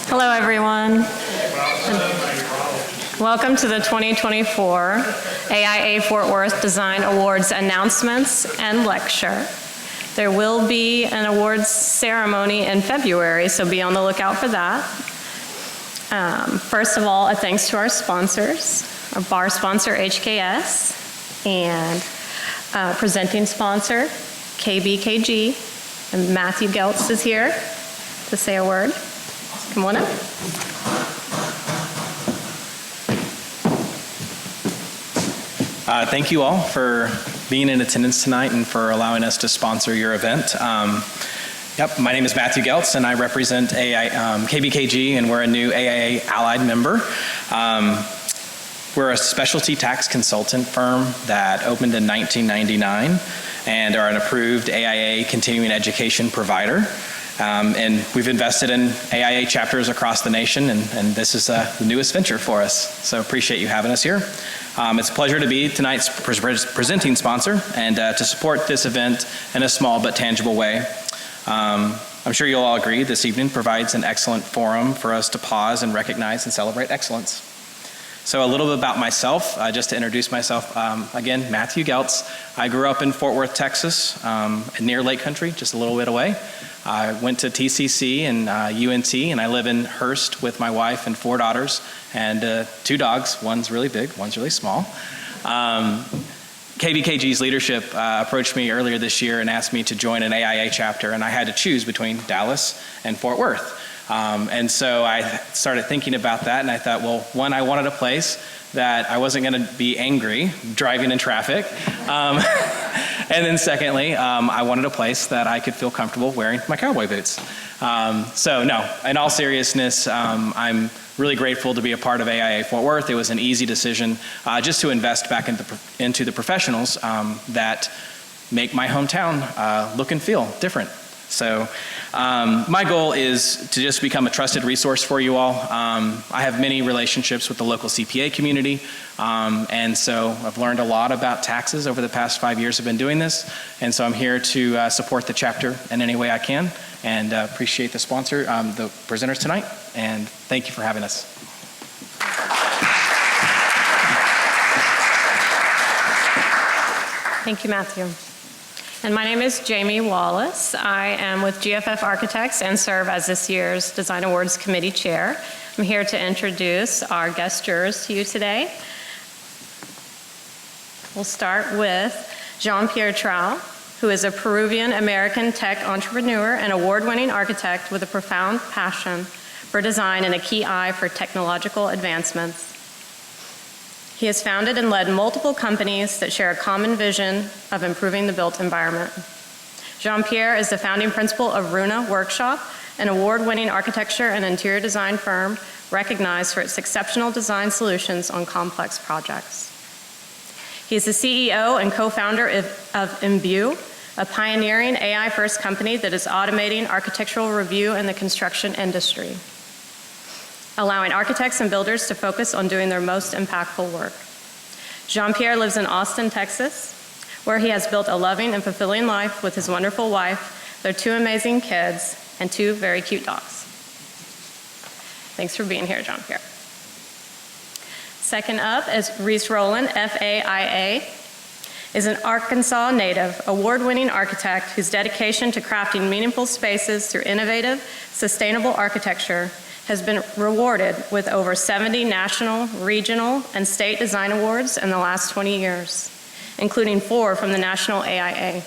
Hello, everyone. Welcome to the 2024 AIA Fort Worth Design Awards announcements and lecture. There will be an awards ceremony in February, so be on the lookout for that. First of all, a thanks to our sponsors, our bar sponsor, HKS, and presenting sponsor, KBKG, and Matthew Geltz is here to say a word. Come on up. Thank you all for being in attendance tonight and for allowing us to sponsor your event. My name is Matthew Geltz, and I represent KBKG, and we're a new AIA allied member. We're a specialty tax consultant firm that opened in 1999 and are an approved AIA continuing education provider. And we've invested in AIA chapters across the nation, and this is the newest venture for us. So appreciate you having us here. It's a pleasure to be tonight's presenting sponsor and to support this event in a small but tangible way. I'm sure you'll all agree this evening provides an excellent forum for us to pause and recognize and celebrate excellence. So a little bit about myself, just to introduce myself. Again, Matthew Geltz. I grew up in Fort Worth, Texas, near Lake Country, just a little bit away. I went to TCC and UNT, and I live in Hearst with my wife and 4 daughters and 2 dogs. One's really big, one's really small. KBKG's leadership approached me earlier this year and asked me to join an AIA chapter, and I had to choose between Dallas and Fort Worth. And so I started thinking about that, and I thought, well, one, I wanted a place that I wasn't going to be angry driving in traffic. And then secondly, I wanted a place that I could feel comfortable wearing my cowboy boots. So no, in all seriousness, I'm really grateful to be a part of AIA Fort Worth. It was an easy decision just to invest back into the professionals that make my hometown look and feel different. So my goal is to just become a trusted resource for you all. I have many relationships with the local CPA community, and so I've learned a lot about taxes over the past 5 years I've been doing this, and so I'm here to support the chapter in any way I can, and appreciate the sponsor, the presenters tonight, and thank you for having us. Thank you, Matthew. And my name is Jamie Wallace. I am with GFF Architects and serve as this year's Design Awards Committee Chair. I'm here to introduce our guest jurors to you today. We'll start with Jean-Pierre Trau, who is a Peruvian-American tech entrepreneur and award-winning architect with a profound passion for design and a key eye for technological advancements. He has founded and led multiple companies that share a common vision of improving the built environment. Jean-Pierre is the founding principal of Runa Workshop, an award-winning architecture and interior design firm recognized for its exceptional design solutions on complex projects. He is the CEO and co-founder of Imbue, a pioneering AI-first company that is automating architectural review in the construction industry, allowing architects and builders to focus on doing their most impactful work. Jean-Pierre lives in Austin, Texas, where he has built a loving and fulfilling life with his wonderful wife, their 2 amazing kids, and 2 very cute dogs. Thanks for being here, Jean-Pierre. Second up is Reese Rowland, FAIA, is an Arkansas native, award-winning architect whose dedication to crafting meaningful spaces through innovative, sustainable architecture has been rewarded with over 70 national, regional, and state design awards in the last 20 years, including 4 from the National AIA.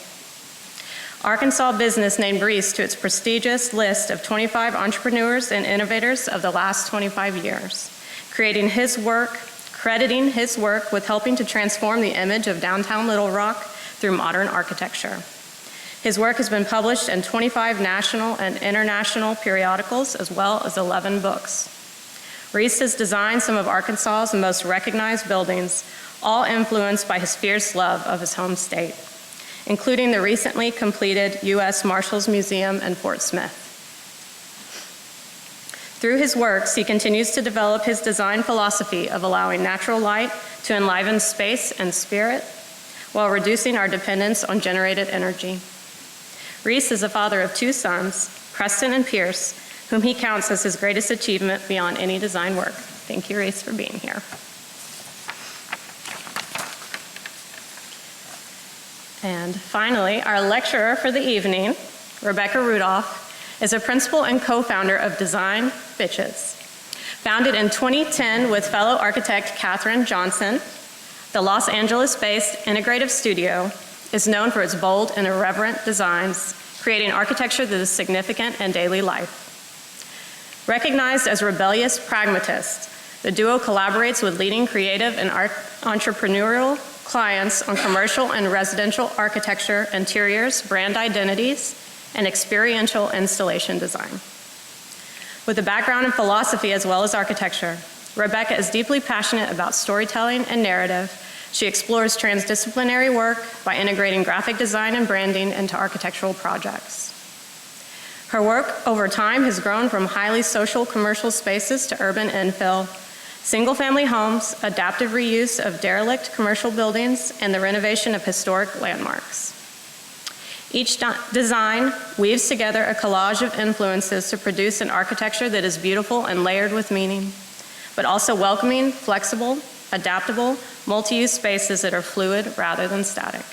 Arkansas Business named Reese to its prestigious list of 25 entrepreneurs and innovators of the last 25 years, crediting his work with helping to transform the image of downtown Little Rock through modern architecture. His work has been published in 25 national and international periodicals, as well as 11 books. Reese has designed some of Arkansas's most recognized buildings, all influenced by his fierce love of his home state, including the recently completed U.S. Marshals Museum in Fort Smith. Through his works, he continues to develop his design philosophy of allowing natural light to enliven space and spirit, while reducing our dependence on generated energy. Reese is the father of 2 sons, Preston and Pierce, whom he counts as his greatest achievement beyond any design work. Thank you, Reese, for being here. And finally, our lecturer for the evening, Rebecca Rudolph, is a principal and co-founder of Design Bitches. Founded in 2010 with fellow architect Katherine Johnson, the Los Angeles-based integrative studio is known for its bold and irreverent designs, creating architecture that is significant in daily life. Recognized as rebellious pragmatists, the duo collaborates with leading creative and entrepreneurial clients on commercial and residential architecture, interiors, brand identities, and experiential installation design. With a background in philosophy as well as architecture, Rebecca is deeply passionate about storytelling and narrative. She explores transdisciplinary work by integrating graphic design and branding into architectural projects. Her work over time has grown from highly social commercial spaces to urban infill, single-family homes, adaptive reuse of derelict commercial buildings, and the renovation of historic landmarks. Each design weaves together a collage of influences to produce an architecture that is beautiful and layered with meaning, but also welcoming, flexible, adaptable, multi-use spaces that are fluid rather than static.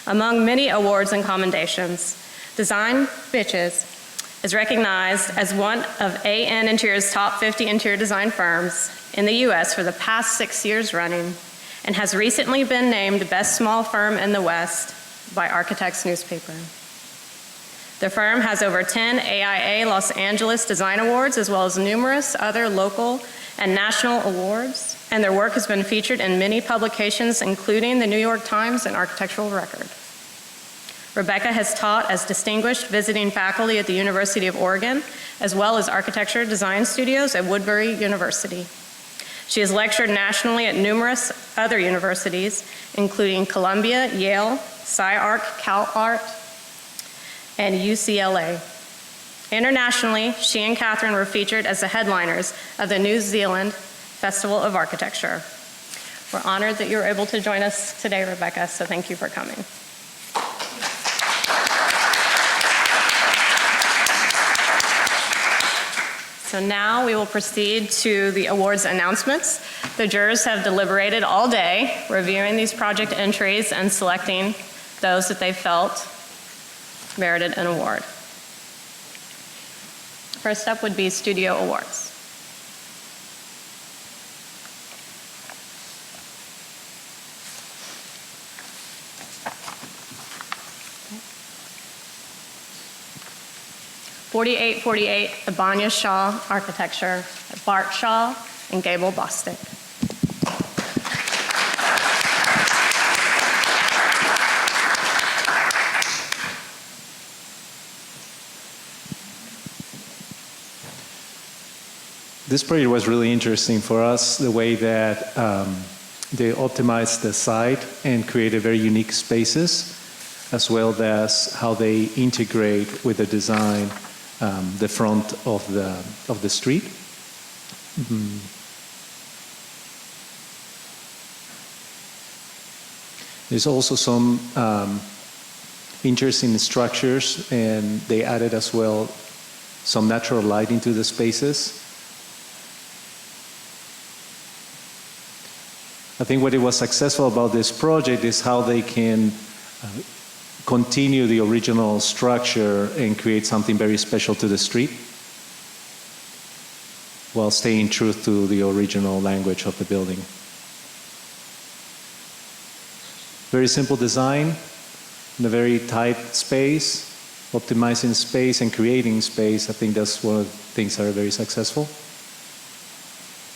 Among many awards and commendations, Design Bitches is recognized as one of AN Interior's top 50 interior design firms in the US for the past 6 years running, and has recently been named Best Small Firm in the West by Architects newspaper. The firm has over 10 AIA Los Angeles Design Awards, as well as numerous other local and national awards, and their work has been featured in many publications, including the New York Times and Architectural Record. Rebecca has taught as distinguished visiting faculty at the University of Oregon, as well as architecture design studios at Woodbury University. She has lectured nationally at numerous other universities, including Columbia, Yale, SciArc, CalArt, and UCLA. Internationally, she and Katherine were featured as the headliners of the New Zealand Festival of Architecture. We're honored that you were able to join us today, Rebecca, so thank you for coming. So now we will proceed to the awards announcements. The jurors have deliberated all day, reviewing these project entries and selecting those that they felt merited an award. First up would be Studio Awards. .4848 Ebanya Shaw Architecture, Bart Shaw and Gable Bostick. This project was really interesting for us, the way that they optimized the site and created very unique spaces, as well as how they integrate with the design the front of the street. There's also some interesting structures, and they added as well some natural light into the spaces. I think what it was successful about this project is how they can continue the original structure and create something very special to the street while staying true to the original language of the building. Very simple design in a very tight space, optimizing space and creating space. I think that's one of the things that are very successful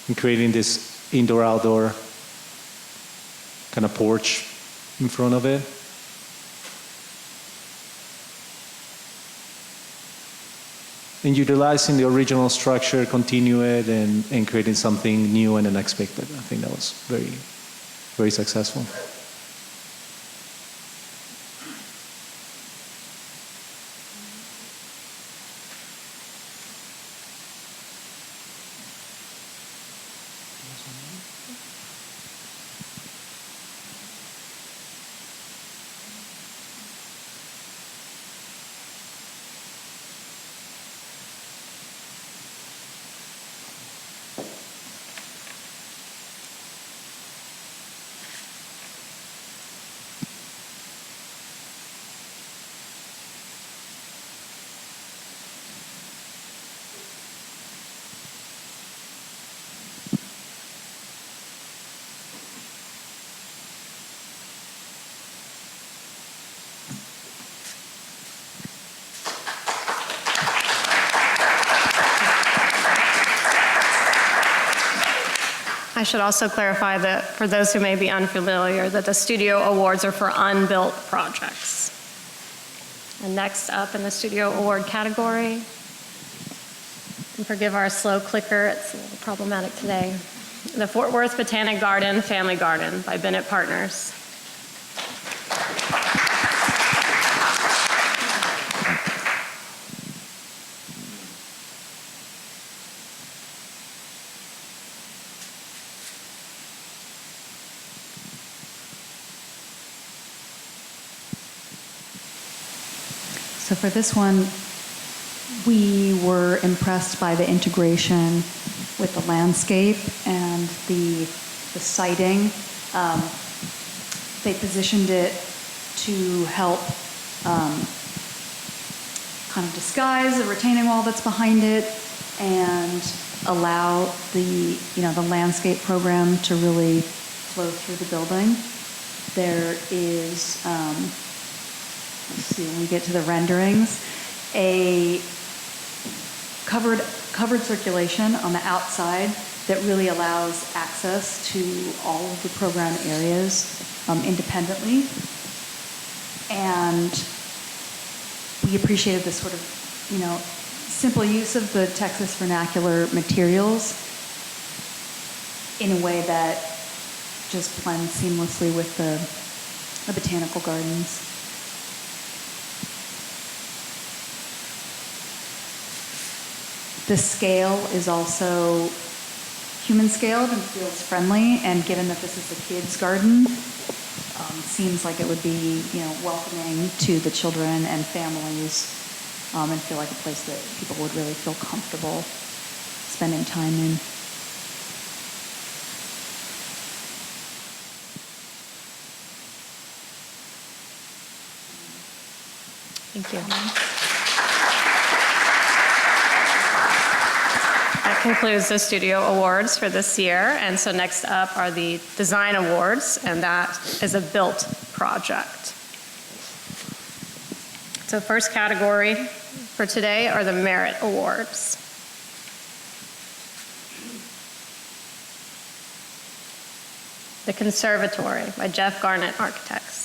in creating this indoor-outdoor kind of porch in front of it. And utilizing the original structure, continue it, and creating something new and unexpected. I think that was very, very successful. I should also clarify that for those who may be unfamiliar, that the studio awards are for unbuilt projects. And next up in the studio award category, and forgive our slow clicker, it's a little problematic today, the Fort Worth Botanic Garden Family Garden by Bennett Partners. So for this one, we were impressed by the integration with the landscape and the sighting. They positioned it to help kind of disguise the retaining wall that's behind it and allow the landscape program to really flow through the building. There is, let's see, when we get to the renderings, a covered circulation on the outside that really allows access to all of the program areas independently. And we appreciated this sort of, simple use of the Texas vernacular materials in a way that just blends seamlessly with the botanical gardens. The scale is also human scaled and feels friendly, and given that this is a kids' garden, seems like it would be, welcoming to the children and families, and feel like a place that people would really feel comfortable spending time in. Thank you. That concludes the studio awards for this year. And so next up are the design awards, and that is a built project. So first category for today are the merit awards. The Conservatory by Jeff Garnett Architects.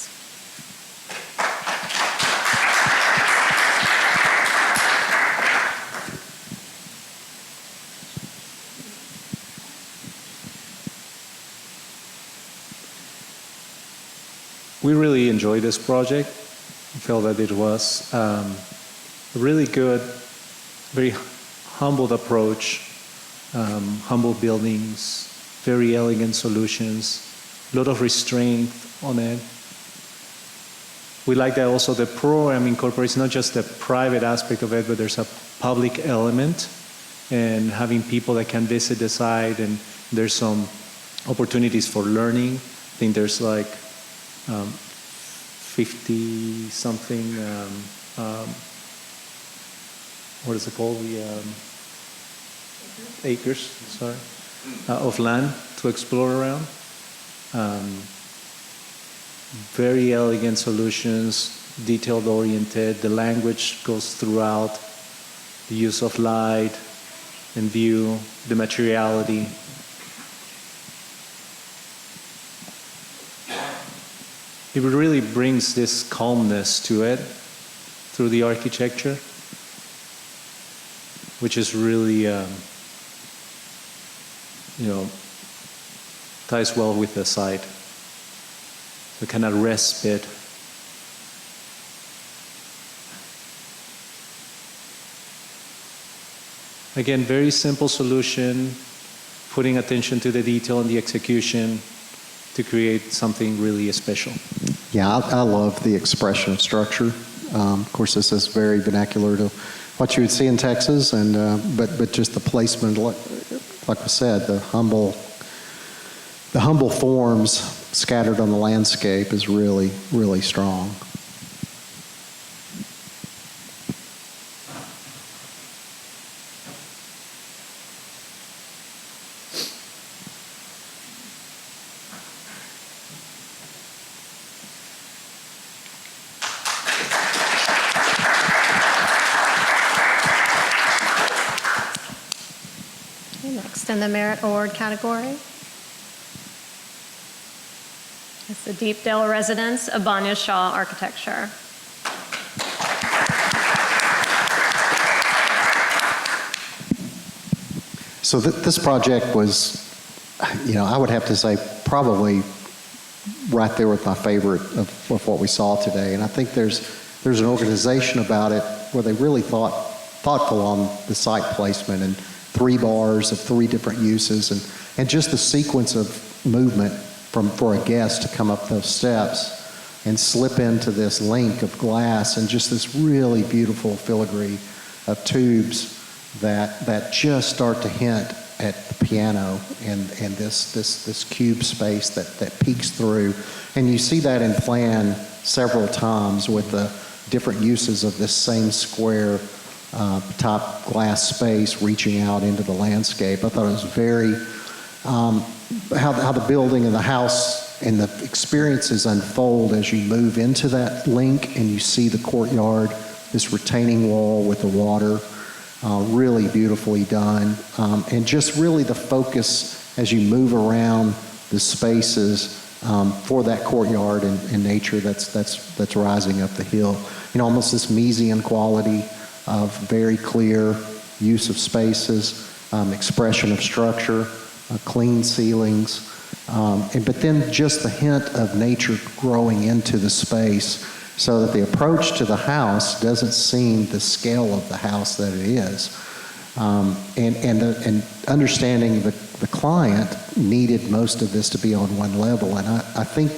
We really enjoyed this project. We felt that it was a really good, very humbled approach, humble buildings, very elegant solutions, a lot of restraint on it. We like that also the program incorporates not just the private aspect of it, but there's a public element, and having people that can visit the site, and there's some opportunities for learning. I think there's like 50 something, what is it called? Acres, sorry, of land to explore around. Very elegant solutions, detailed oriented. The language goes throughout the use of light and view, the materiality. It really brings this calmness to it through the architecture, which is really, ties well with the site. The kind of respite. Again, very simple solution, putting attention to the detail and the execution to create something really special. Yeah, I love the expression of structure. Of course, this is very vernacular to what you would see in Texas, and but just the placement, like I said, the humble forms scattered on the landscape is really, really strong. Okay, next in the merit award category the Deepdale residence of Banya Shaw Architecture. So this project was, I would have to say probably right there with my favorite of what we saw today. And I think there's an organization about it where they really thoughtful on the site placement and 3 bars of 3 different uses and just the sequence of movement for a guest to come up those steps and slip into this link of glass and just this really beautiful filigree of tubes that just start to hint at the piano and this cube space that peeks through. And you see that in plan several times with the different uses of this same square top glass space reaching out into the landscape. I thought it was very, how the building and the house and the experiences unfold as you move into that link and you see the courtyard, this retaining wall with the water, really beautifully done. And just really the focus as you move around the spaces for that courtyard and nature that's rising up the hill. Almost this Miesian quality of very clear use of spaces, expression of structure, clean ceilings, but then just the hint of nature growing into the space so that the approach to the house doesn't seem the scale of the house that it is. And understanding the client needed most of this to be on one level. And I think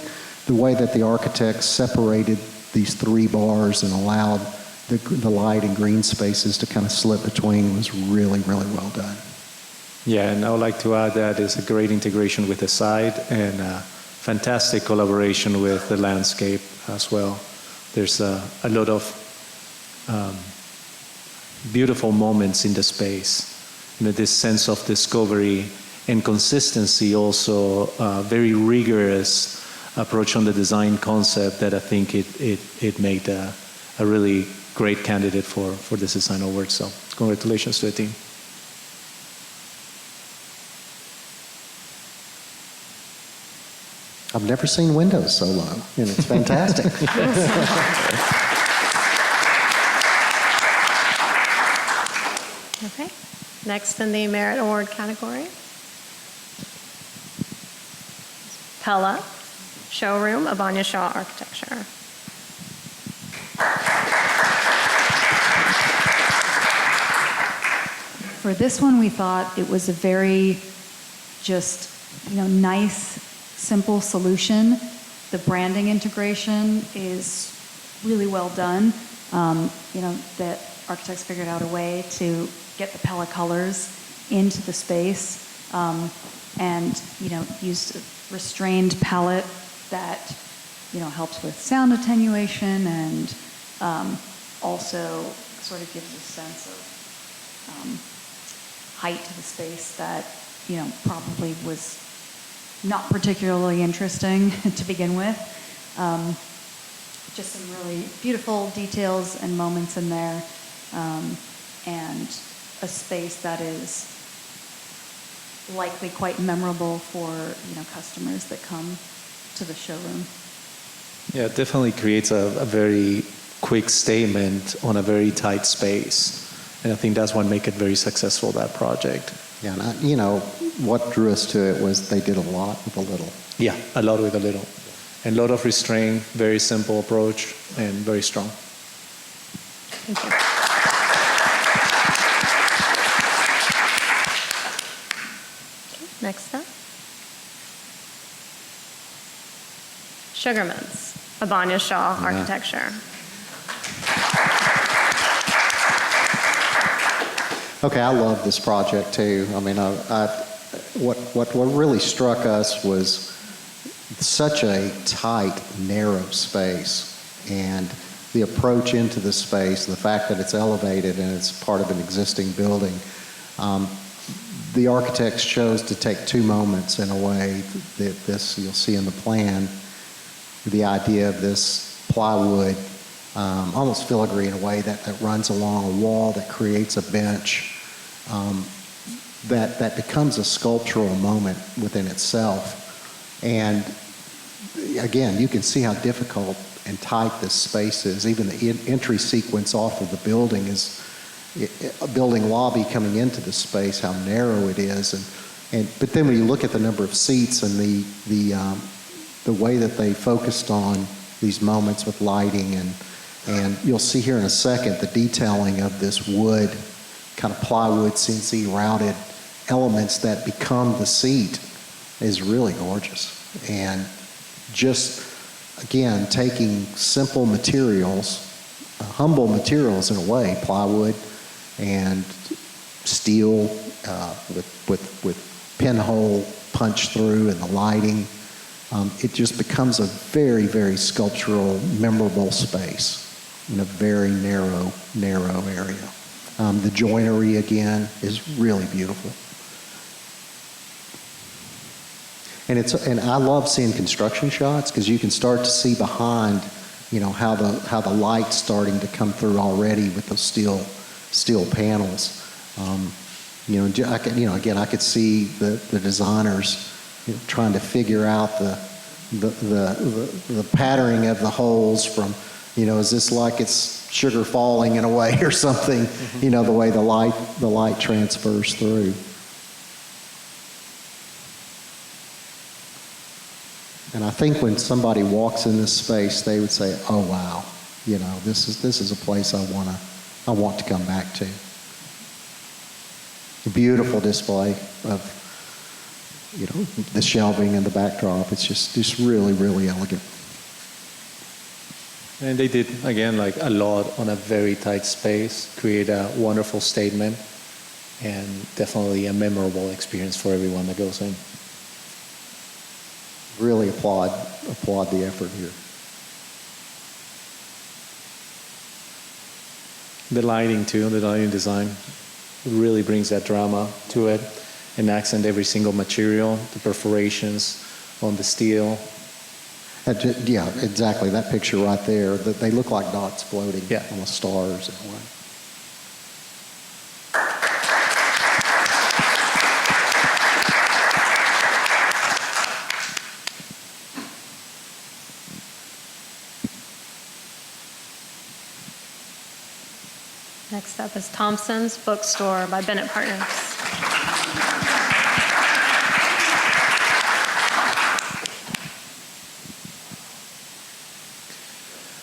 the way that the architects separated these 3 bars and allowed the light and green spaces to kind of slip between was really, really well done. Yeah, and I would like to add that it's a great integration with the site and fantastic collaboration with the landscape as well. There's a lot of beautiful moments in the space. This sense of discovery and consistency, also very rigorous approach on the design concept that I think it made a really great candidate for this design award. So congratulations to the team. I've never seen windows so low, and it's fantastic. Okay. Next in the Merit Award category, Pella Showroom of Banya Shaw Architecture. For this one, we thought it was a very just, nice, simple solution. The branding integration is really well done. That architects figured out a way to get the Pella colors into the space, and used a restrained palette that helps with sound attenuation and also sort of gives a sense of height to the space that probably was not particularly interesting to begin with. Just some really beautiful details and moments in there, and a space that is likely quite memorable for customers that come to the showroom. Yeah, it definitely creates a very quick statement on a very tight space. And I think that's what makes it very successful, that project. Yeah, and what drew us to it was they did a lot with a little. Yeah, a lot with a little. And a lot of restraint, very simple approach, and very strong. Thank you. Okay, next up. Sugarman's of Banya Shaw Architecture. Okay, I love this project too. I mean, what really struck us was such a tight, narrow space, and the approach into the space, the fact that it's elevated and it's part of an existing building. The architects chose to take 2 moments in a way that this you'll see in the plan. The idea of this plywood, almost filigree in a way that runs along a wall that creates a bench. That becomes a sculptural moment within itself. And again, you can see how difficult and tight this space is. Even the entry sequence off of the building is a building lobby coming into the space, how narrow it is. But then when you look at the number of seats and the way that they focused on these moments with lighting, and you'll see here in a second the detailing of this wood, kind of plywood, CNC routed elements that become the seat is really gorgeous. And just, again, taking simple materials, humble materials in a way, plywood and steel with pinhole punch through and the lighting, it just becomes a very, very sculptural, memorable space in a very narrow area. The joinery, again, is really beautiful. And I love seeing construction shots because you can start to see behind, how the light's starting to come through already with those steel panels. Again, I could see the designers trying to figure out the patterning of the holes from, is this like it's sugar falling in a way or something? The way the light transfers through. And I think when somebody walks in this space, they would say, "Oh wow, this is a place I want to come back to." A beautiful display of the shelving and the backdrop. It's just really, really elegant. And they did, again, like a lot on a very tight space, create a wonderful statement, and definitely a memorable experience for everyone that goes in. Really applaud the effort here. The lighting too, the lighting design really brings that drama to it and accent every single material, the perforations on the steel. Yeah, exactly. That picture right there, they look like dots floating Yeah. on the stars in a way. Next up is Thompson's Bookstore by Bennett Partners.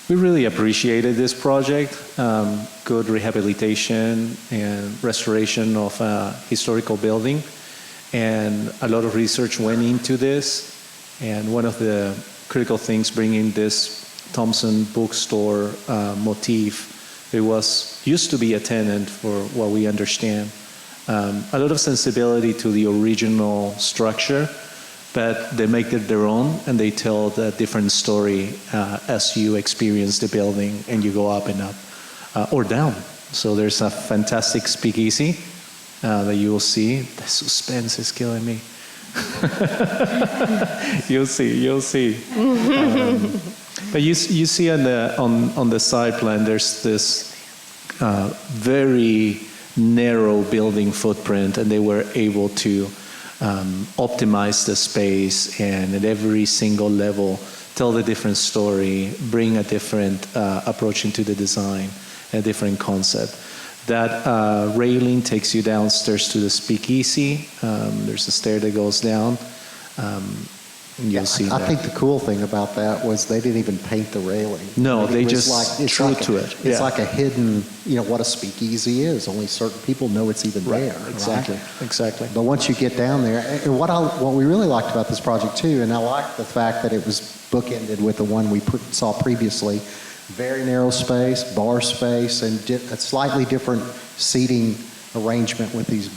We really appreciated this project. Good rehabilitation and restoration of a historical building. And a lot of research went into this. And one of the critical things bringing this Thompson bookstore motif, it used to be a tenant for what we understand. A lot of sensibility to the original structure, but they make it their own and they tell a different story as you experience the building and you go up and up or down. So there's a fantastic speakeasy that you will see. The suspense is killing me. You'll see. But you see on the side plan, there's this very narrow building footprint, and they were able to optimize the space and at every single level tell a different story, bring a different approach into the design, a different concept. That railing takes you downstairs to the speakeasy. There's a stair that goes down. And you'll see I that. think the cool thing about that was they didn't even paint the railing. No, they was just true to it. It's like a hidden, what a speakeasy is. Only certain people know it's even there. Exactly. Right? Exactly. But once you get down there, and what we really liked about this project too, and I liked the fact that it was bookended with the one we saw previously, very narrow space, bar space, and a slightly different seating arrangement with these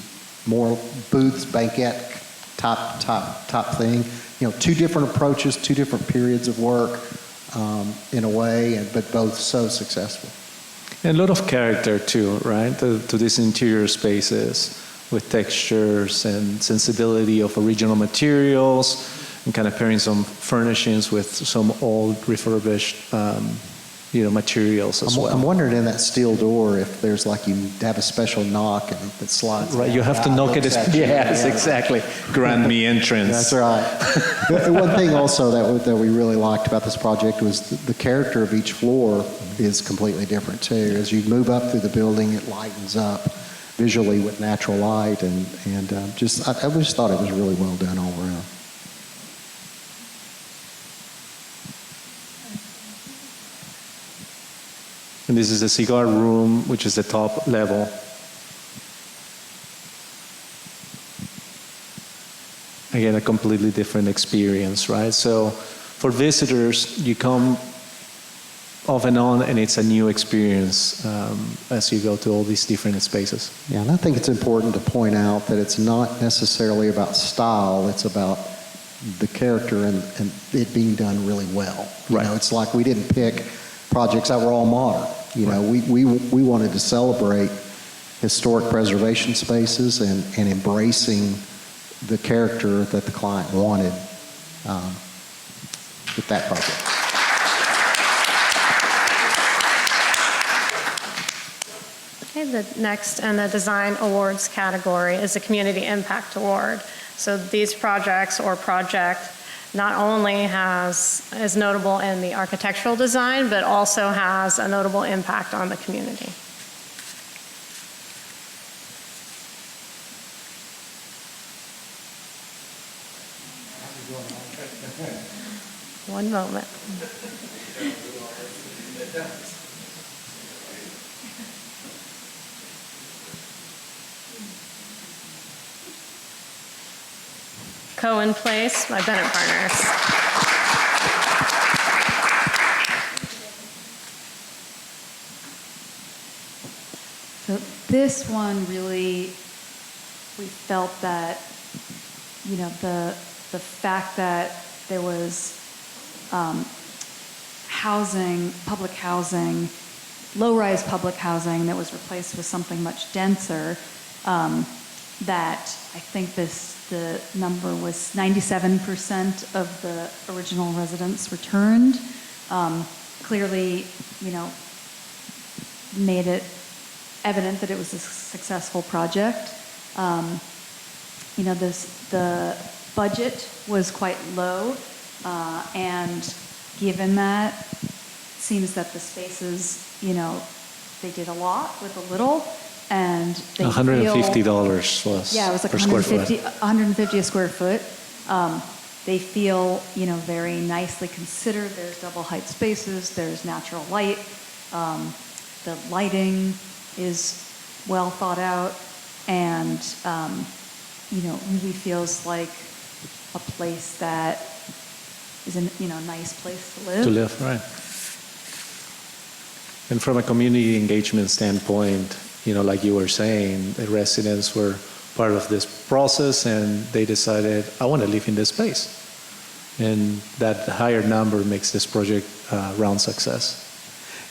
more booths, banquette top thing. Two different approaches, two different periods of work, in a way, but both so successful. And a lot of character too, right? To these interior spaces with textures and sensibility of original materials and kind of pairing some furnishings with some old refurbished materials as well. I'm wondering in that steel door if there's like you have a special knock and it slides. Right, down. you have to knock it. Yes, Yeah. exactly. Grant me entrance. That's right. One thing also that we really liked about this project was the character of each floor is completely different too. As you move up through the building, it lightens up visually with natural light, and I just thought it was really well done all around. And this is the cigar room, which is the top level. Again, a completely different experience, right? So for visitors, you come off and on, and it's a new experience as you go to all these different spaces. Yeah, and I think it's important to point out that it's not necessarily about style, it's about the character and it being done really well. You Right. know, it's like we didn't pick projects that were all modern. You know, we wanted to celebrate historic preservation spaces and embracing the character that the client wanted with that project. Okay, the next in the design awards category is the Community Impact Award. So these projects or project not only is notable in the architectural design, but also has a notable impact on the community. One moment. Cohen Place, my Bennett Partners. So this one really, we felt that, you know, the fact that there was housing, public housing, low-rise public housing that was replaced with something much denser, that I think the number was 97% of the original residents returned. Clearly, you know, made it evident that it was a successful project. You know, the budget was quite low, and given that, it seems that the spaces, you know, they did a lot with a little, and they $150 was yeah, it was like per square foot. 150 a square foot. They feel, you know, very nicely considered. There's double height spaces. There's natural light. The lighting is well thought out, and you know, really feels like a place that is a, you know, nice place to live. To live, right. And from a community engagement standpoint, you know, like you were saying, the residents were part of this process and they decided, I want to live in this space. And that higher number makes this project a round success.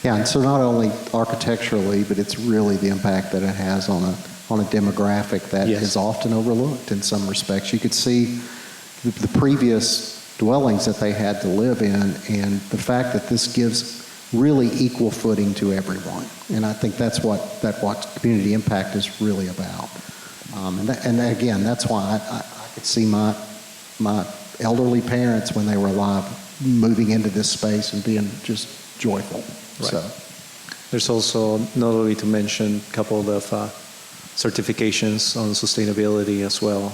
Yeah, and so not only architecturally, but it's really the impact that it has on a demographic that Yes. is often overlooked in some respects. You could see the previous dwellings that they had to live in, and the fact that this gives really equal footing to everyone. And I think that's what community impact is really about. And again, that's why I could see my elderly parents when they were alive moving into this space and being just joyful. Right. So. There's also, not only to mention, a couple of certifications on sustainability as well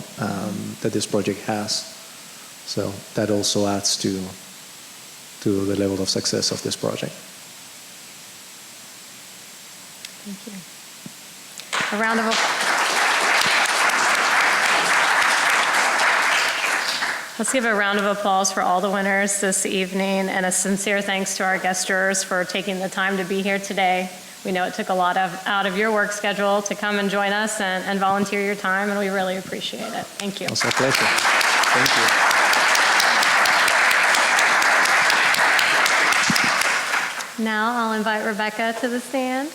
that this project has. So that also adds to the level of success of this project. Thank you. A round of applause. Let's give a round of applause for all the winners this evening, and a sincere thanks to our guest jurors for taking the time to be here today. We know it took a lot out of your work schedule to come and join us and volunteer your time, and we really appreciate it. Thank you. It's a pleasure. Thank you. Now I'll invite Rebecca to the stand.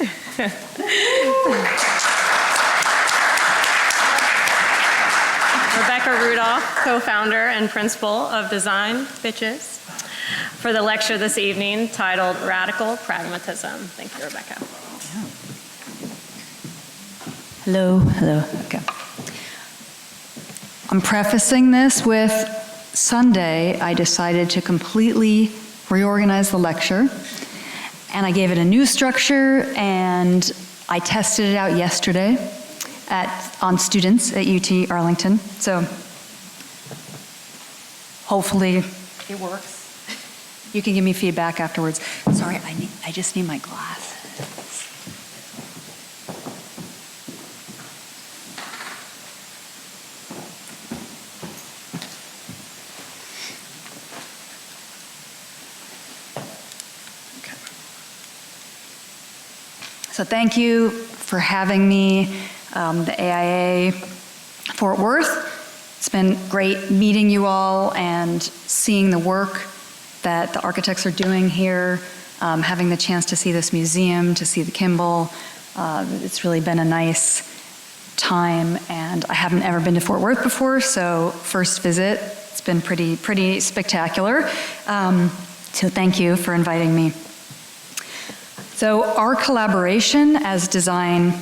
Rebecca Rudolph, co-founder and principal of Design Bitches. for the lecture this evening titled Radical Pragmatism. Thank you, Rebecca. Hello. Okay. I'm prefacing this with Sunday, I decided to completely reorganize the lecture, and I gave it a new structure, and I tested it out yesterday on students at UT Arlington. So hopefully it works. You can give me feedback afterwards. Sorry, I just need my glasses. So thank you for having me, the AIA Fort Worth. It's been great meeting you all and seeing the work that the architects are doing here, having the chance to see this museum, to see the Kimball. It's really been a nice time, and I haven't ever been to Fort Worth before, so first visit. It's been pretty spectacular. So thank you for inviting me. So our collaboration as design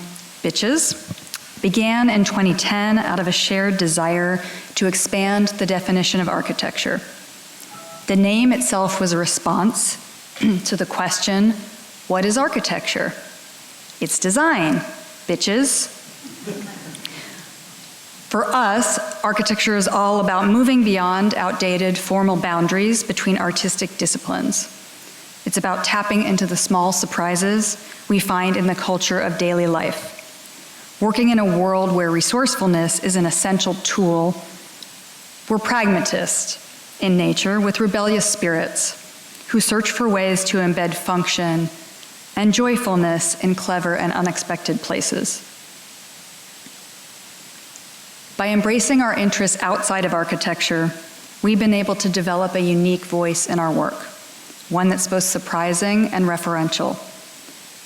bitches began in 2010 out of a shared desire to expand the definition of architecture. The name itself was a response to the question, what is architecture? It's design, bitches. For us, architecture is all about moving beyond outdated formal boundaries between artistic disciplines. It's about tapping into the small surprises we find in the culture of daily life. Working in a world where resourcefulness is an essential tool, we're pragmatists in nature with rebellious spirits who search for ways to embed function and joyfulness in clever and unexpected places. By embracing our interests outside of architecture, we've been able to develop a unique voice in our work. One that's both surprising and referential.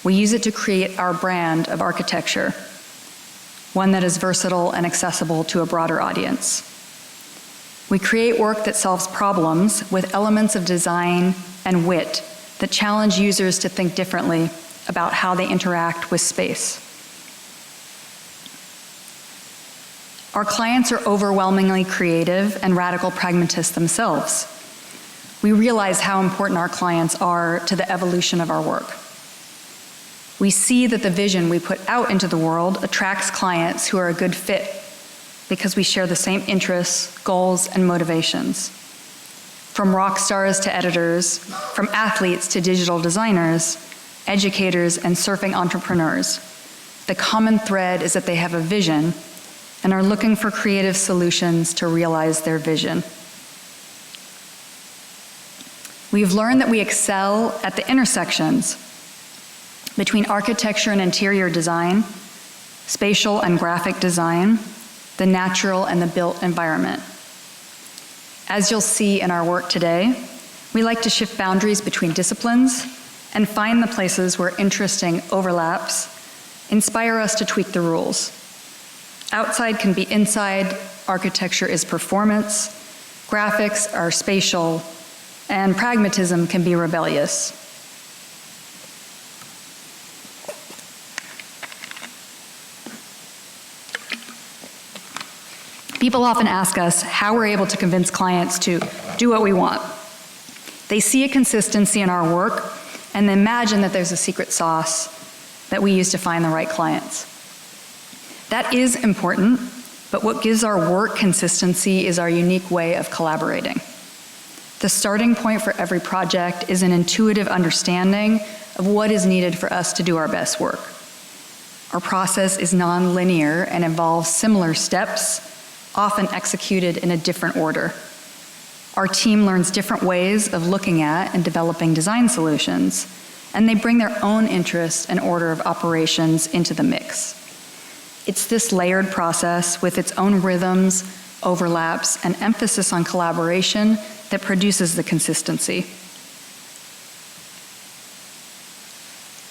We use it to create our brand of architecture, one that is versatile and accessible to a broader audience. We create work that solves problems with elements of design and wit that challenge users to think differently about how they interact with space. Our clients are overwhelmingly creative and radical pragmatists themselves. We realize how important our clients are to the evolution of our work. We see that the vision we put out into the world attracts clients who are a good fit because we share the same interests, goals, and motivations. From rock stars to editors, from athletes to digital designers, educators and surfing entrepreneurs, the common thread is that they have a vision and are looking for creative solutions to realize their vision. We've learned that we excel at the intersections between architecture and interior design, spatial and graphic design, the natural and the built environment. As you'll see in our work today, we like to shift boundaries between disciplines and find the places where interesting overlaps inspire us to tweak the rules. Outside can be inside, architecture is performance, graphics are spatial, and pragmatism can be rebellious. People often ask us how we're able to convince clients to do what we want. They see a consistency in our work and imagine that there's a secret sauce that we use to find the right clients. That is important, but what gives our work consistency is our unique way of collaborating. The starting point for every project is an intuitive understanding of what is needed for us to do our best work. Our process is non-linear and involves similar steps, often executed in a different order. Our team learns different ways of looking at and developing design solutions, and they bring their own interests and order of operations into the mix. It's this layered process with its own rhythms, overlaps, and emphasis on collaboration that produces the consistency.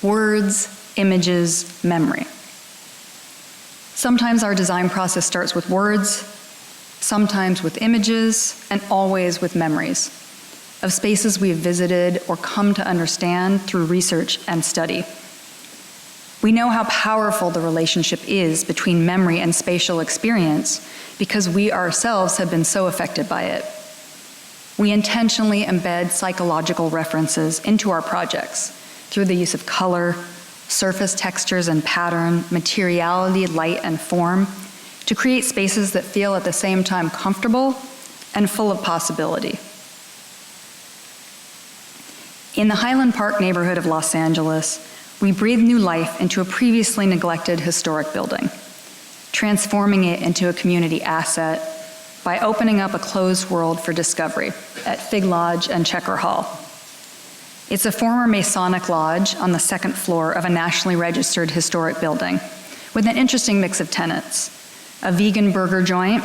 Words, images, memory. Sometimes our design process starts with words, sometimes with images, and always with memories. of spaces we have visited or come to understand through research and study. We know how powerful the relationship is between memory and spatial experience because we ourselves have been so affected by it. We intentionally embed psychological references into our projects through the use of color, surface textures and pattern, materiality, light, and form to create spaces that feel at the same time comfortable and full of possibility. In the Highland Park neighborhood of Los Angeles, we breathe new life into a previously neglected historic building, transforming it into a community asset by opening up a closed world for discovery at Fig Lodge and Checker Hall. It's a former Masonic lodge on the second floor of a nationally registered historic building with an interesting mix of tenants: a vegan burger joint,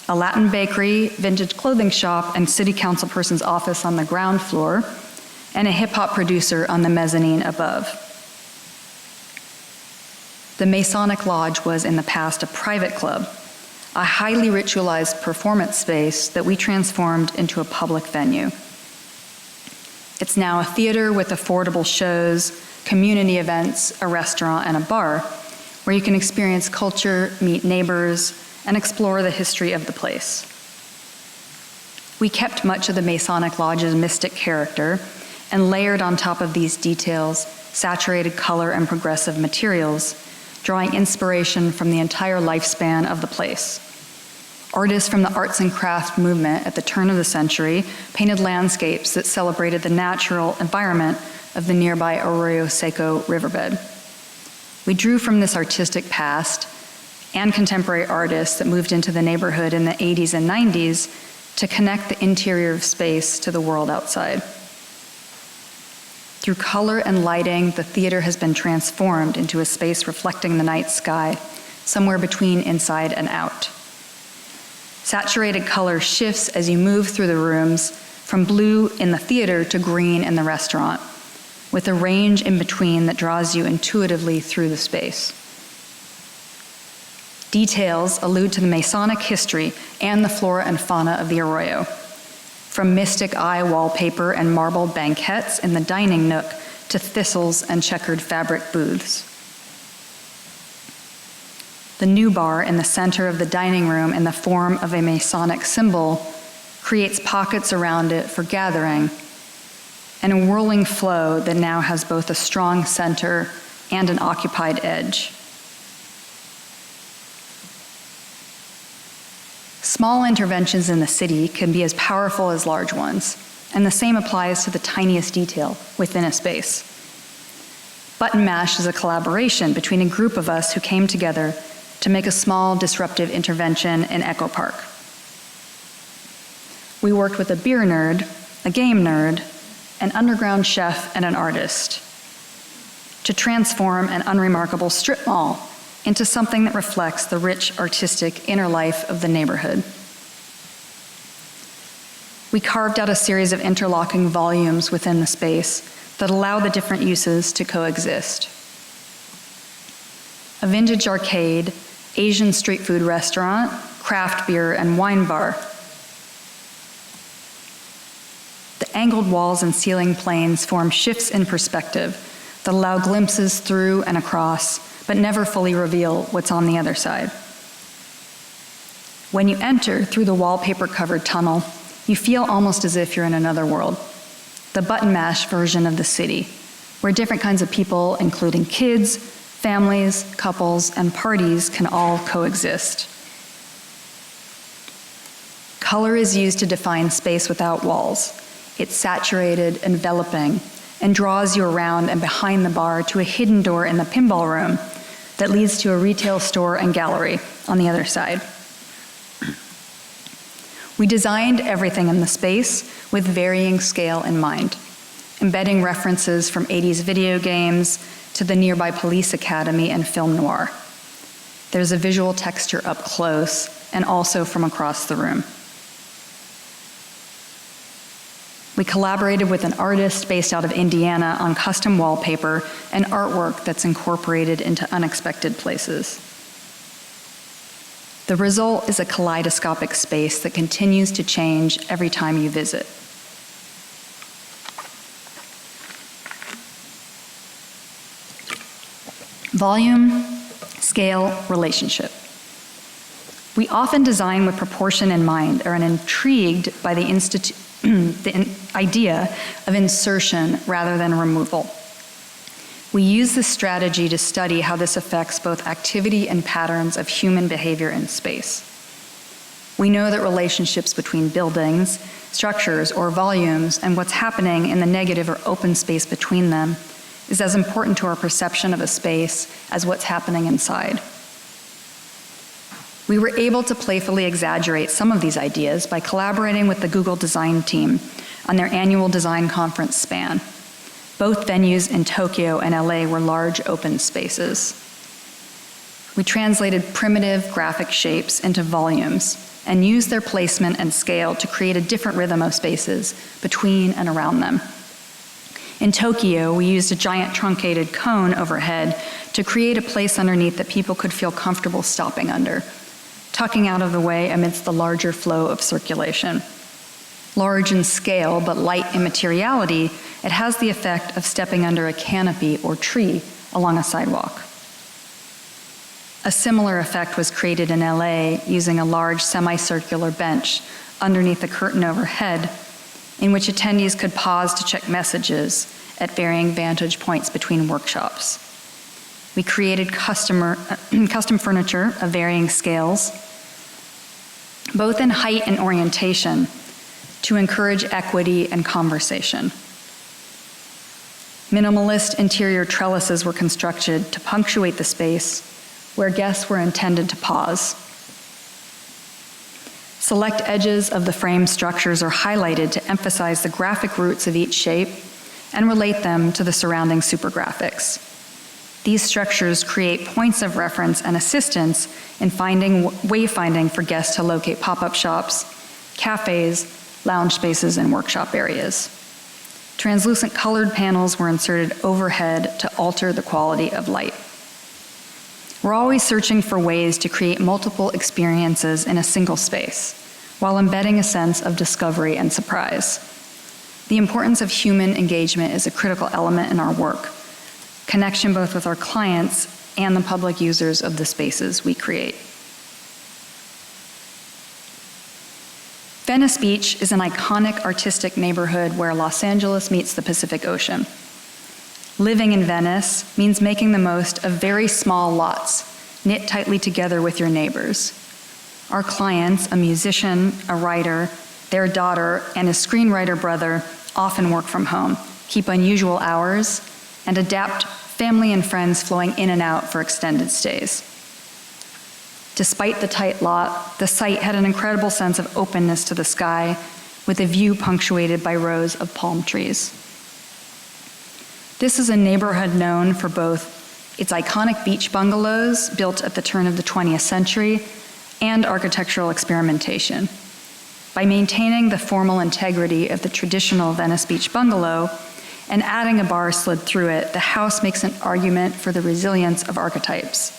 a Latin bakery, vintage clothing shop, and city council person's office on the ground floor, and a hip-hop producer on the mezzanine above. The Masonic Lodge was in the past a private club, a highly ritualized performance space that we transformed into a public venue. It's now a theater with affordable shows, community events, a restaurant, and a bar, where you can experience culture, meet neighbors, and explore the history of the place. We kept much of the Masonic Lodge's mystic character and layered on top of these details saturated color and progressive materials, drawing inspiration from the entire lifespan of the place. Artists from the arts and craft movement at the turn of the century painted landscapes that celebrated the natural environment of the nearby Arroyo Seco riverbed. We drew from this artistic past and contemporary artists that moved into the neighborhood in the 80s and 90s to connect the interior of space to the world outside. Through color and lighting, the theater has been transformed into a space reflecting the night sky, somewhere between inside and out. Saturated color shifts as you move through the rooms, from blue in the theater to green in the restaurant, with a range in between that draws you intuitively through the space. Details allude to the Masonic history and the flora and fauna of the Arroyo, from mystic eye wallpaper and marble banquettes in the dining nook to thistles and checkered fabric booths. The new bar in the center of the dining room in the form of a Masonic symbol creates pockets around it for gathering and a whirling flow that now has both a strong center and an occupied edge. Small interventions in the city can be as powerful as large ones, and the same applies to the tiniest detail within a space. Button Mash is a collaboration between a group of us who came together to make a small disruptive intervention in Echo Park. We worked with a beer nerd, a game nerd, an underground chef, and an artist to transform an unremarkable strip mall into something that reflects the rich artistic inner life of the neighborhood. We carved out a series of interlocking volumes within the space that allow the different uses to coexist. A vintage arcade, Asian street food restaurant, craft beer, and wine bar. The angled walls and ceiling planes form shifts in perspective that allow glimpses through and across, but never fully reveal what's on the other side. When you enter through the wallpaper-covered tunnel, you feel almost as if you're in another world, the Button Mash version of the city, where different kinds of people, including kids, families, couples, and parties, can all coexist. Color is used to define space without walls. It's saturated, enveloping, and draws you around and behind the bar to a hidden door in the pinball room that leads to a retail store and gallery on the other side. We designed everything in the space with varying scale in mind, embedding references from 80s video games to the nearby police academy and film noir. There's a visual texture up close and also from across the room. We collaborated with an artist based out of Indiana on custom wallpaper and artwork that's incorporated into unexpected places. The result is a kaleidoscopic space that continues to change every time you visit. Volume, scale, relationship. We often design with proportion in mind, or are intrigued by the idea of insertion rather than removal. We use this strategy to study how this affects both activity and patterns of human behavior in space. We know that relationships between buildings, structures, or volumes, and what's happening in the negative or open space between them is as important to our perception of a space as what's happening inside. We were able to playfully exaggerate some of these ideas by collaborating with the Google design team on their annual design conference SPAN. Both venues in Tokyo and LA were large open spaces. We translated primitive graphic shapes into volumes and used their placement and scale to create a different rhythm of spaces between and around them. In Tokyo, we used a giant truncated cone overhead to create a place underneath that people could feel comfortable stopping under, tucking out of the way amidst the larger flow of circulation. Large in scale, but light in materiality, it has the effect of stepping under a canopy or tree along a sidewalk. A similar effect was created in LA using a large semicircular bench underneath the curtain overhead, in which attendees could pause to check messages at varying vantage points between workshops. We created custom furniture of varying scales, both in height and orientation, to encourage equity and conversation. Minimalist interior trellises were constructed to punctuate the space where guests were intended to pause. Select edges of the frame structures are highlighted to emphasize the graphic roots of each shape and relate them to the surrounding supergraphics. These structures create points of reference and assistance in wayfinding for guests to locate pop-up shops, cafes, lounge spaces, and workshop areas. Translucent colored panels were inserted overhead to alter the quality of light. We're always searching for ways to create multiple experiences in a single space, while embedding a sense of discovery and surprise. The importance of human engagement is a critical element in our work, connection both with our clients and the public users of the spaces we create. Venice Beach is an iconic artistic neighborhood where Los Angeles meets the Pacific Ocean. Living in Venice means making the most of very small lots, knit tightly together with your neighbors. Our clients, a musician, a writer, their daughter, and a screenwriter brother often work from home, keep unusual hours, and adapt family and friends flowing in and out for extended stays. Despite the tight lot, the site had an incredible sense of openness to the sky, with a view punctuated by rows of palm trees. This is a neighborhood known for both its iconic beach bungalows built at the turn of the 20th century and architectural experimentation. By maintaining the formal integrity of the traditional Venice Beach bungalow and adding a bar slid through it, the house makes an argument for the resilience of archetypes,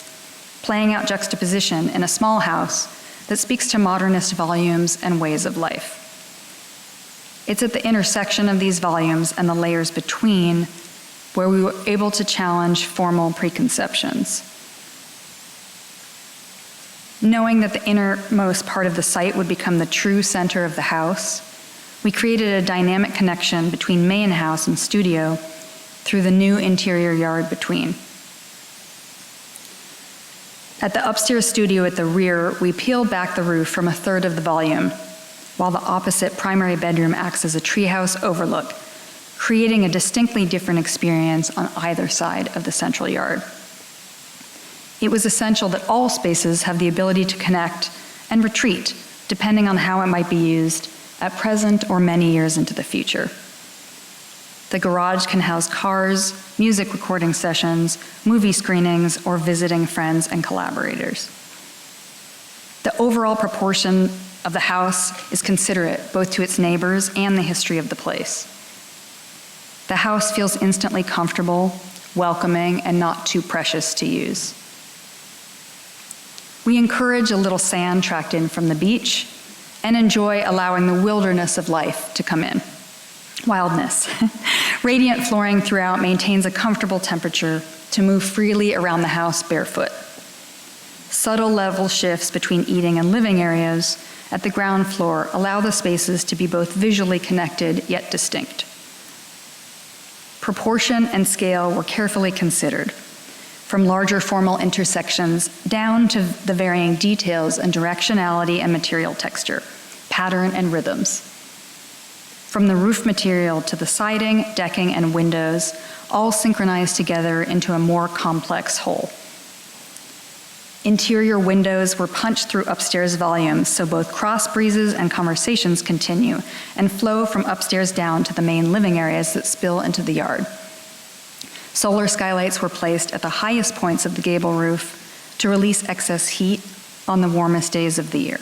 playing out juxtaposition in a small house that speaks to modernist volumes and ways of life. It's at the intersection of these volumes and the layers between where we were able to challenge formal preconceptions. Knowing that the innermost part of the site would become the true center of the house, we created a dynamic connection between main house and studio through the new interior yard between. At the upstairs studio at the rear, we peeled back the roof from a third of the volume, while the opposite primary bedroom acts as a treehouse overlook, creating a distinctly different experience on either side of the central yard. It was essential that all spaces have the ability to connect and retreat, depending on how it might be used at present or many years into the future. The garage can house cars, music recording sessions, movie screenings, or visiting friends and collaborators. The overall proportion of the house is considerate, both to its neighbors and the history of the place. The house feels instantly comfortable, welcoming, and not too precious to use. We encourage a little sand tracked in from the beach and enjoy allowing the wilderness of life to come in. Wildness. Radiant flooring throughout maintains a comfortable temperature to move freely around the house barefoot. Subtle level shifts between eating and living areas at the ground floor allow the spaces to be both visually connected yet distinct. Proportion and scale were carefully considered, from larger formal intersections down to the varying details and directionality and material texture, pattern and rhythms. From the roof material to the siding, decking, and windows, all synchronized together into a more complex whole. Interior windows were punched through upstairs volumes, so both cross breezes and conversations continue and flow from upstairs down to the main living areas that spill into the yard. Solar skylights were placed at the highest points of the gable roof to release excess heat on the warmest days of the year.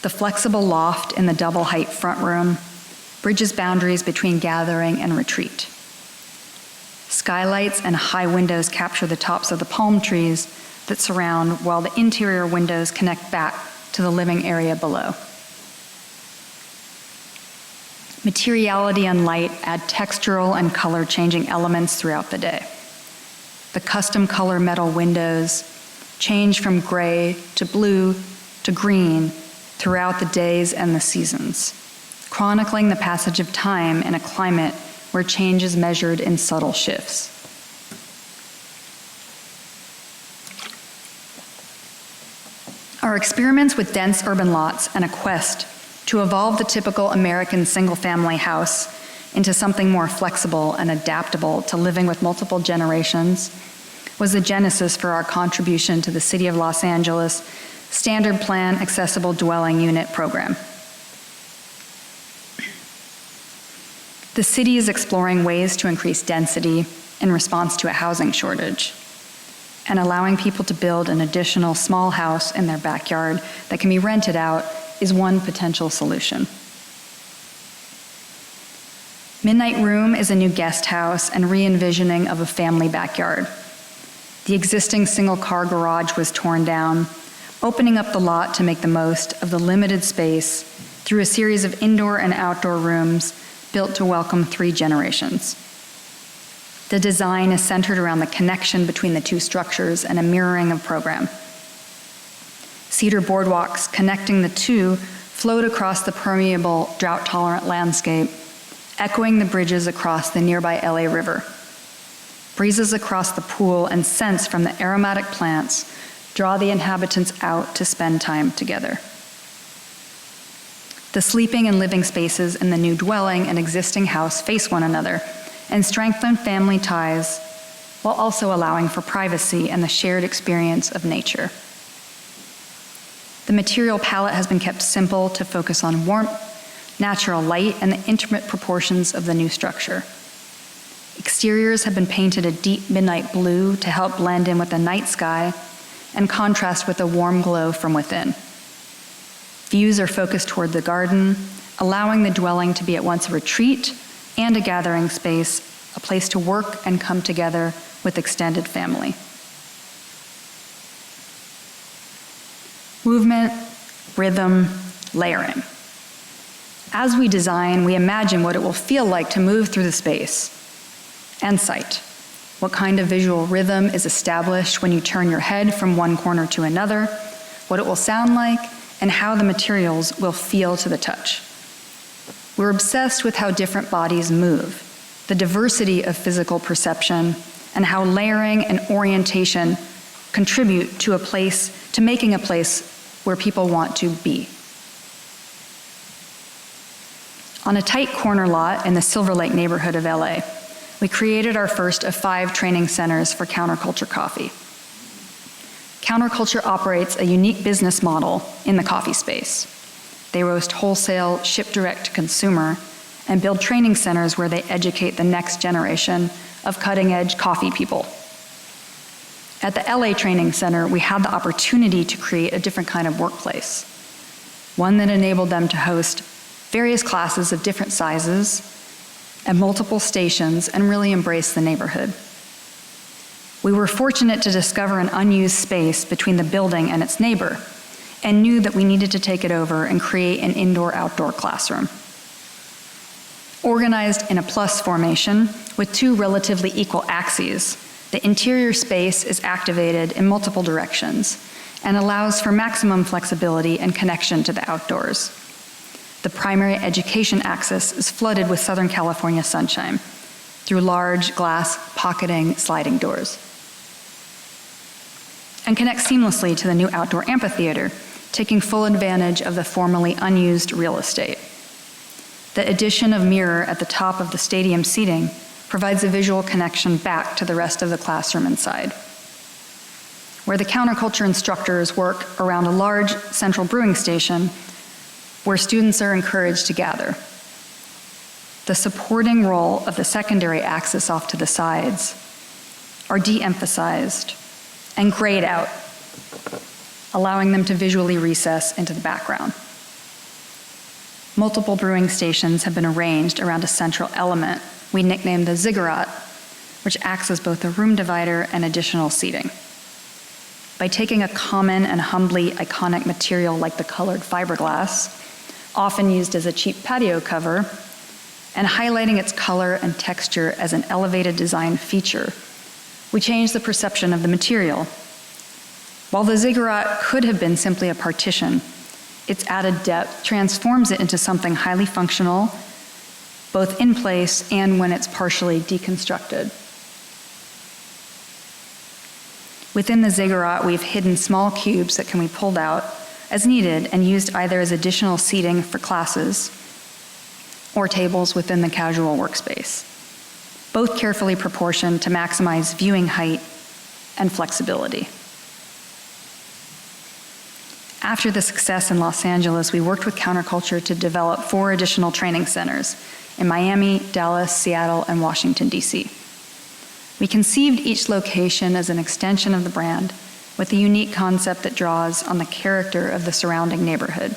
The flexible loft in the double-height front room bridges boundaries between gathering and retreat. Skylights and high windows capture the tops of the palm trees that surround, while the interior windows connect back to the living area below. Materiality and light add textural and color-changing elements throughout the day. The custom color metal windows change from gray to blue to green throughout the days and the seasons, chronicling the passage of time in a climate where change is measured in subtle shifts. Our experiments with dense urban lots and a quest to evolve the typical American single-family house into something more flexible and adaptable to living with multiple generations was the genesis for our contribution to the City of Los Angeles Standard Plan Accessible Dwelling Unit program. The city is exploring ways to increase density in response to a housing shortage, and allowing people to build an additional small house in their backyard that can be rented out is one potential solution. Midnight Room is a new guest house and re-envisioning of a family backyard. The existing single-car garage was torn down, opening up the lot to make the most of the limited space through a series of indoor and outdoor rooms built to welcome 3 generations. The design is centered around the connection between the 2 structures and a mirroring of program. Cedar boardwalks connecting the 2 float across the permeable, drought-tolerant landscape, echoing the bridges across the nearby LA River. Breezes across the pool and scents from the aromatic plants draw the inhabitants out to spend time together. The sleeping and living spaces in the new dwelling and existing house face one another and strengthen family ties while also allowing for privacy and the shared experience of nature. The material palette has been kept simple to focus on warmth, natural light, and the intimate proportions of the new structure. Exteriors have been painted a deep midnight blue to help blend in with the night sky and contrast with the warm glow from within. Views are focused toward the garden, allowing the dwelling to be at once a retreat and a gathering space, a place to work and come together with extended family. Movement, rhythm, layering. As we design, we imagine what it will feel like to move through the space and sight. What kind of visual rhythm is established when you turn your head from one corner to another, what it will sound like, and how the materials will feel to the touch. We're obsessed with how different bodies move, the diversity of physical perception, and how layering and orientation contribute to making a place where people want to be. On a tight corner lot in the Silver Lake neighborhood of LA, we created our first of 5 training centers for counterculture coffee. Counterculture operates a unique business model in the coffee space. They roast wholesale, ship direct to consumer, and build training centers where they educate the next generation of cutting-edge coffee people. At the LA Training Center, we had the opportunity to create a different kind of workplace, one that enabled them to host various classes of different sizes and multiple stations and really embrace the neighborhood. We were fortunate to discover an unused space between the building and its neighbor, and knew that we needed to take it over and create an indoor-outdoor classroom. Organized in a plus formation with two relatively equal axes, the interior space is activated in multiple directions and allows for maximum flexibility and connection to the outdoors. The primary education axis is flooded with Southern California sunshine through large glass pocketing sliding doors and connects seamlessly to the new outdoor amphitheater, taking full advantage of the formerly unused real estate. The addition of mirror at the top of the stadium seating provides a visual connection back to the rest of the classroom inside. Where the counterculture instructors work around a large central brewing station where students are encouraged to gather. The supporting role of the secondary axis off to the sides are de-emphasized and grayed out, allowing them to visually recess into the background. Multiple brewing stations have been arranged around a central element we nicknamed the ziggurat, which acts as both a room divider and additional seating. By taking a common and humbly iconic material like the colored fiberglass, often used as a cheap patio cover, and highlighting its color and texture as an elevated design feature, we change the perception of the material. While the ziggurat could have been simply a partition, its added depth transforms it into something highly functional, both in place and when it's partially deconstructed. Within the ziggurat, we've hidden small cubes that can be pulled out as needed and used either as additional seating for classes or tables within the casual workspace, both carefully proportioned to maximize viewing height and flexibility. After the success in Los Angeles, we worked with Counterculture to develop 4 additional training centers in Miami, Dallas, Seattle, and Washington, D.C. We conceived each location as an extension of the brand with a unique concept that draws on the character of the surrounding neighborhood.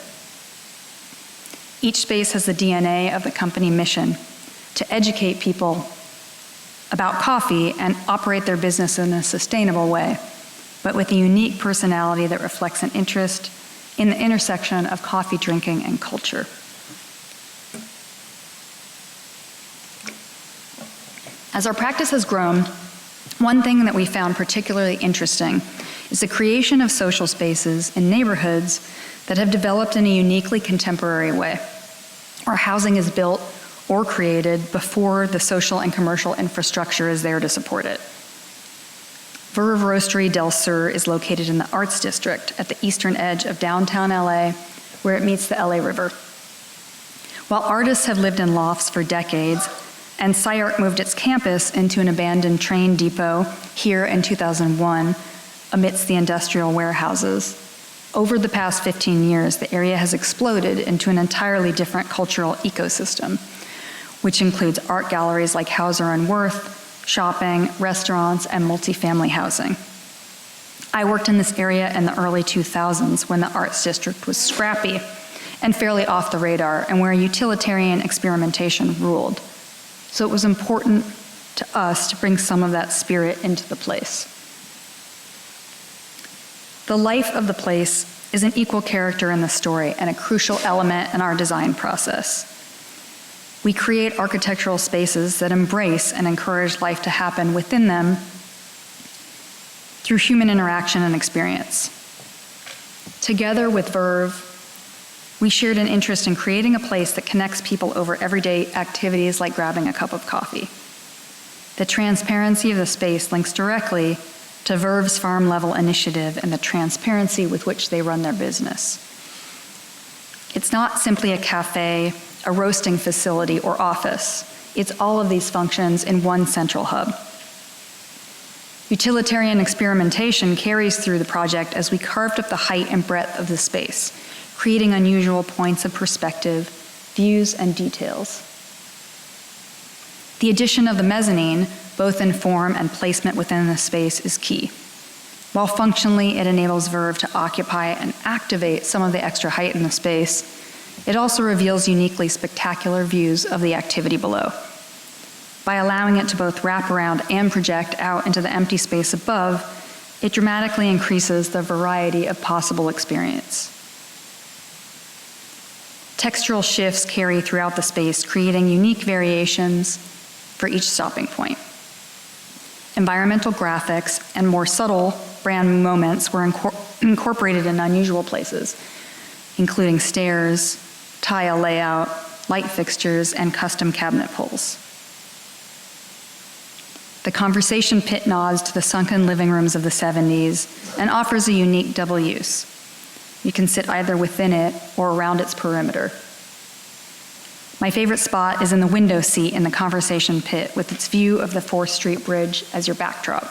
Each space has the DNA of the company mission to educate people about coffee and operate their business in a sustainable way, but with a unique personality that reflects an interest in the intersection of coffee drinking and culture. As our practice has grown, one thing that we found particularly interesting is the creation of social spaces in neighborhoods that have developed in a uniquely contemporary way, where housing is built or created before the social and commercial infrastructure is there to support it. Verve Roastery Del Sur is located in the Arts District at the eastern edge of downtown LA, where it meets the LA River. While artists have lived in lofts for decades, and SciArc moved its campus into an abandoned train depot here in 2001 amidst the industrial warehouses, over the past 15 years, the area has exploded into an entirely different cultural ecosystem, which includes art galleries like Hauser and Wirth, shopping, restaurants, and multifamily housing. I worked in this area in the early 2000s when the Arts District was scrappy and fairly off the radar and where utilitarian experimentation ruled. So it was important to us to bring some of that spirit into the place. The life of the place is an equal character in the story and a crucial element in our design process. We create architectural spaces that embrace and encourage life to happen within them through human interaction and experience. Together with Verve, we shared an interest in creating a place that connects people over everyday activities like grabbing a cup of coffee. The transparency of the space links directly to Verve's farm-level initiative and the transparency with which they run their business. It's not simply a cafe, a roasting facility, or office. It's all of these functions in one central hub. Utilitarian experimentation carries through the project as we carved up the height and breadth of the space, creating unusual points of perspective, views, and details. The addition of the mezzanine, both in form and placement within the space, is key. While functionally it enables Verve to occupy and activate some of the extra height in the space, it also reveals uniquely spectacular views of the activity below. By allowing it to both wrap around and project out into the empty space above, it dramatically increases the variety of possible experience. textural shifts carry throughout the space, creating unique variations for each stopping point. Environmental graphics and more subtle brand moments were incorporated in unusual places, including stairs, tile layout, light fixtures, and custom cabinet pulls. The conversation pit nods to the sunken living rooms of the 70s and offers a unique double use. You can sit either within it or around its perimeter. My favorite spot is in the window seat in the conversation pit with its view of the 4th Street Bridge as your backdrop.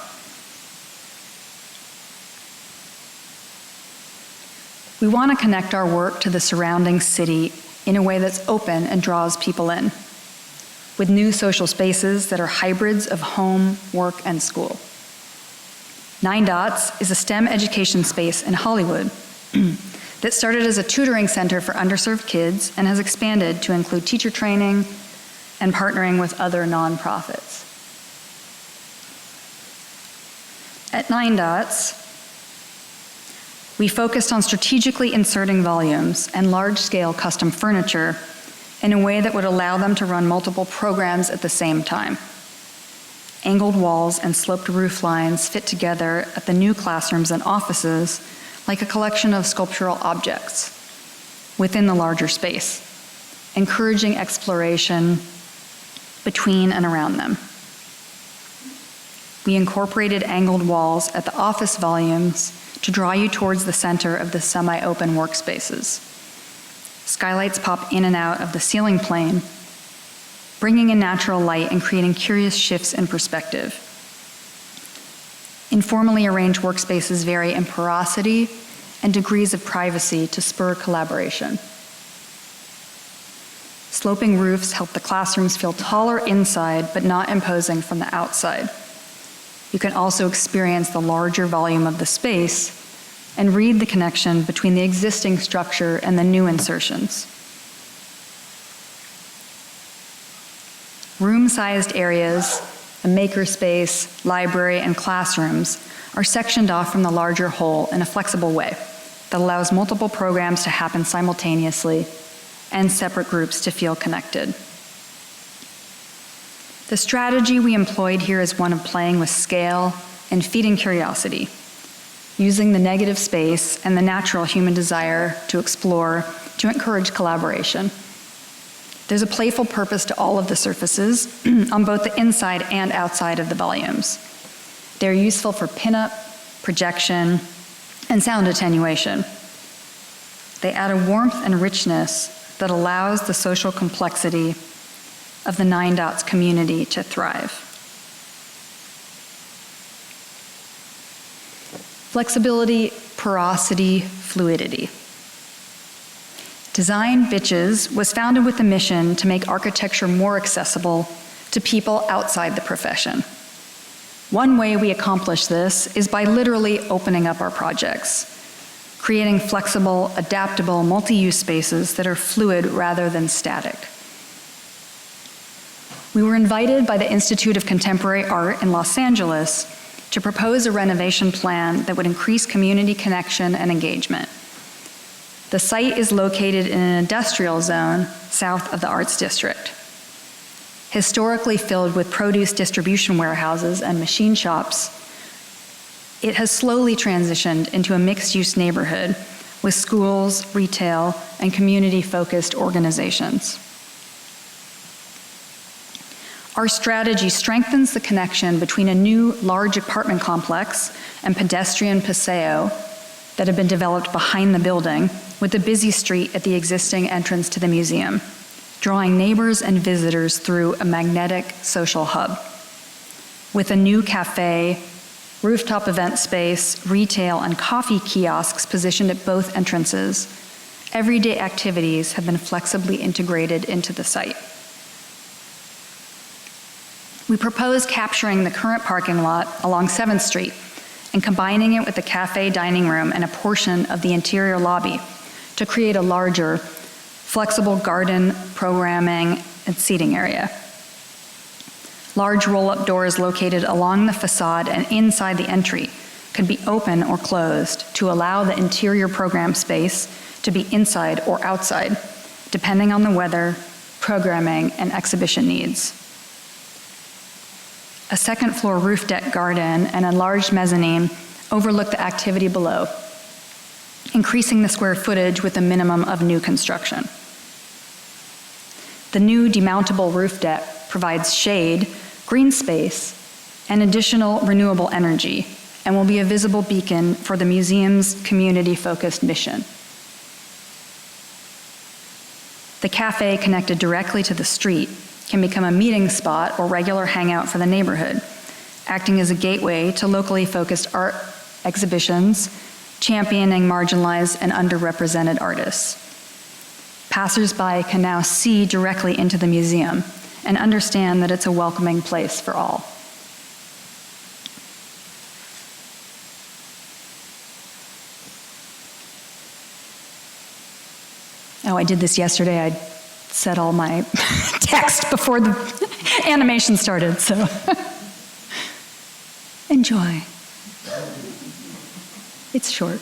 We want to connect our work to the surrounding city in a way that's open and draws people in, with new social spaces that are hybrids of home, work, and school. 9 Dots is a STEM education space in Hollywood that started as a tutoring center for underserved kids and has expanded to include teacher training and partnering with other nonprofits. At 9 Dots, we focused on strategically inserting volumes and large-scale custom furniture in a way that would allow them to run multiple programs at the same time. Angled walls and sloped roof lines fit together at the new classrooms and offices like a collection of sculptural objects within the larger space, encouraging exploration between and around them. We incorporated angled walls at the office volumes to draw you towards the center of the semi-open workspaces. Skylights pop in and out of the ceiling plane, bringing in natural light and creating curious shifts in perspective. Informally arranged workspaces vary in porosity and degrees of privacy to spur collaboration. Sloping roofs help the classrooms feel taller inside but not imposing from the outside. You can also experience the larger volume of the space and read the connection between the existing structure and the new insertions. Room-sized areas, a makerspace, library, and classrooms are sectioned off from the larger whole in a flexible way that allows multiple programs to happen simultaneously and separate groups to feel connected. The strategy we employed here is one of playing with scale and feeding curiosity, using the negative space and the natural human desire to explore to encourage collaboration. There's a playful purpose to all of the surfaces on both the inside and outside of the volumes. They're useful for pinup, projection, and sound attenuation. They add a warmth and richness that allows the social complexity of the 9 Dots community to thrive. Flexibility, porosity, fluidity. Design Bitches was founded with the mission to make architecture more accessible to people outside the profession. One way we accomplish this is by literally opening up our projects, creating flexible, adaptable, multi-use spaces that are fluid rather than static. We were invited by the Institute of Contemporary Art in Los Angeles to propose a renovation plan that would increase community connection and engagement. The site is located in an industrial zone south of the Arts District. Historically filled with produce distribution warehouses and machine shops, it has slowly transitioned into a mixed-use neighborhood with schools, retail, and community-focused organizations. Our strategy strengthens the connection between a new large apartment complex and pedestrian paseo that have been developed behind the building with a busy street at the existing entrance to the museum, drawing neighbors and visitors through a magnetic social hub. With a new cafe, rooftop event space, retail, and coffee kiosks positioned at both entrances, everyday activities have been flexibly integrated into the site. We propose capturing the current parking lot along 7th Street and combining it with the cafe dining room and a portion of the interior lobby to create a larger, flexible garden, programming, and seating area. Large roll-up doors located along the facade and inside the entry could be open or closed to allow the interior program space to be inside or outside, depending on the weather, programming, and exhibition needs. A second-floor roof deck garden and a large mezzanine overlook the activity below, increasing the square footage with a minimum of new construction. The new demountable roof deck provides shade, green space, and additional renewable energy, and will be a visible beacon for the museum's community-focused mission. The cafe, connected directly to the street, can become a meeting spot or regular hangout for the neighborhood, acting as a gateway to locally focused art exhibitions, championing marginalized and underrepresented artists. Passers-by can now see directly into the museum and understand that it's a welcoming place for all. Oh, I did this yesterday. I said all my text before the animation started, so enjoy. It's short.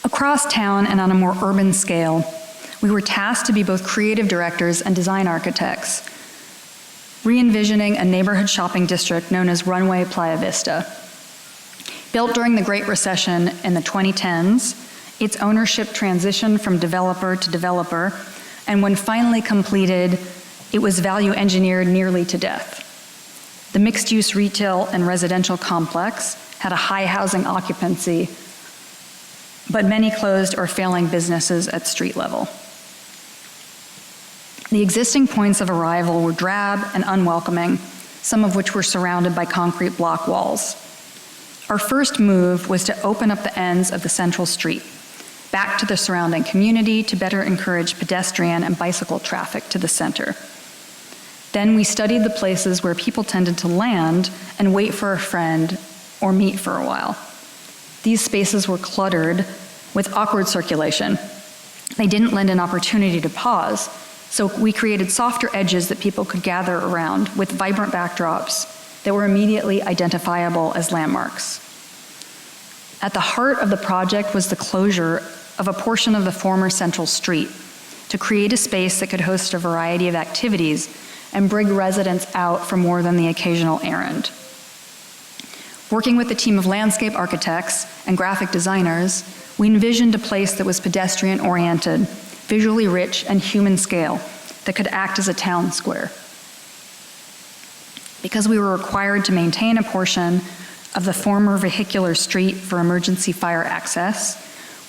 Across town and on a more urban scale, we were tasked to be both creative directors and design architects, re-envisioning a neighborhood shopping district known as Runway Playa Vista. Built during the Great Recession in the 2010s, its ownership transitioned from developer to developer, and when finally completed, it was value engineered nearly to death. The mixed-use retail and residential complex had a high housing occupancy, but many closed or failing businesses at street level. The existing points of arrival were drab and unwelcoming, some of which were surrounded by concrete block walls. Our first move was to open up the ends of the central street, back to the surrounding community to better encourage pedestrian and bicycle traffic to the center. Then we studied the places where people tended to land and wait for a friend or meet for a while. These spaces were cluttered with awkward circulation. They didn't lend an opportunity to pause, so we created softer edges that people could gather around with vibrant backdrops that were immediately identifiable as landmarks. At the heart of the project was the closure of a portion of the former central street to create a space that could host a variety of activities and bring residents out for more than the occasional errand. Working with a team of landscape architects and graphic designers, we envisioned a place that was pedestrian-oriented, visually rich, and human scale that could act as a town square. Because we were required to maintain a portion of the former vehicular street for emergency fire access,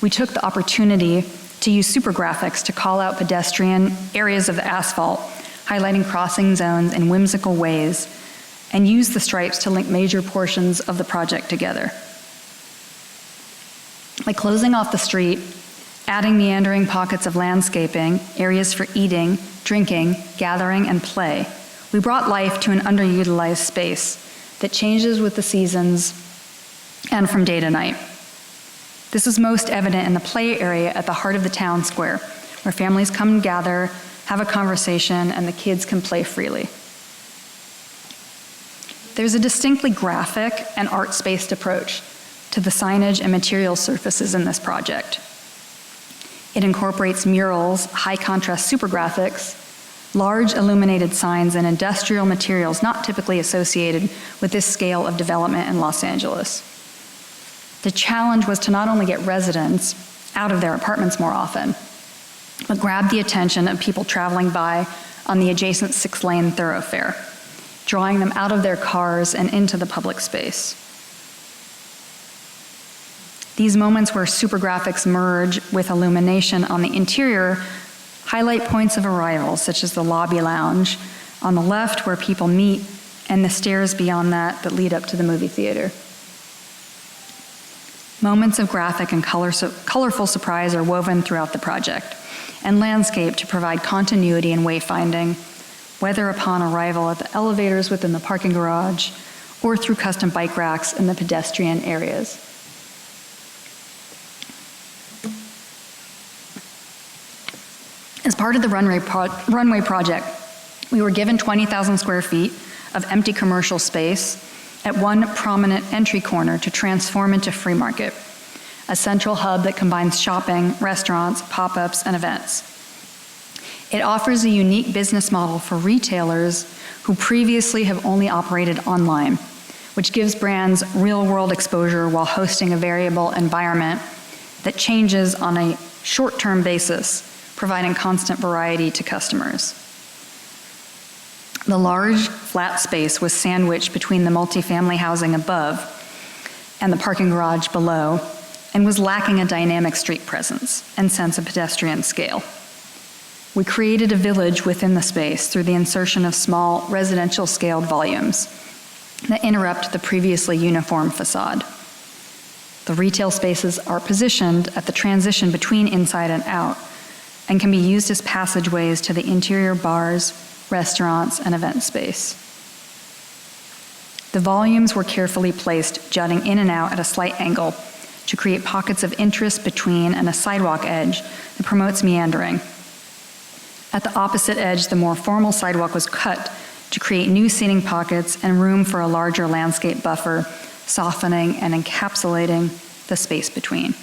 we took the opportunity to use super graphics to call out pedestrian areas of the asphalt, highlighting crossing zones in whimsical ways, and use the stripes to link major portions of the project together. By closing off the street, adding meandering pockets of landscaping, areas for eating, drinking, gathering, and play, we brought life to an underutilized space that changes with the seasons and from day to night. This is most evident in the play area at the heart of the town square, where families come and gather, have a conversation, and the kids can play freely. There's a distinctly graphic and art-spaced approach to the signage and material surfaces in this project. It incorporates murals, high-contrast super graphics, large illuminated signs, and industrial materials not typically associated with this scale of development in Los Angeles. The challenge was to not only get residents out of their apartments more often, but grab the attention of people traveling by on the adjacent 6-lane thoroughfare, drawing them out of their cars and into the public space. These moments where super graphics merge with illumination on the interior highlight points of arrival, such as the lobby lounge on the left where people meet, and the stairs beyond that lead up to the movie theater. Moments of graphic and colorful surprise are woven throughout the project, and landscape to provide continuity and wayfinding, whether upon arrival at the elevators within the parking garage or through custom bike racks in the pedestrian areas. As part of the runway project, we were given 20,000 square feet of empty commercial space at one prominent entry corner to transform into Free Market, a central hub that combines shopping, restaurants, pop-ups, and events. It offers a unique business model for retailers who previously have only operated online, which gives brands real-world exposure while hosting a variable environment that changes on a short-term basis, providing constant variety to customers. The large, flat space was sandwiched between the multifamily housing above and the parking garage below, and was lacking a dynamic street presence and sense of pedestrian scale. We created a village within the space through the insertion of small, residential-scaled volumes that interrupt the previously uniform facade. The retail spaces are positioned at the transition between inside and out and can be used as passageways to the interior bars, restaurants, and event space. The volumes were carefully placed, jutting in and out at a slight angle to create pockets of interest between and a sidewalk edge that promotes meandering. At the opposite edge, the more formal sidewalk was cut to create new seating pockets and room for a larger landscape buffer, softening and encapsulating the space between.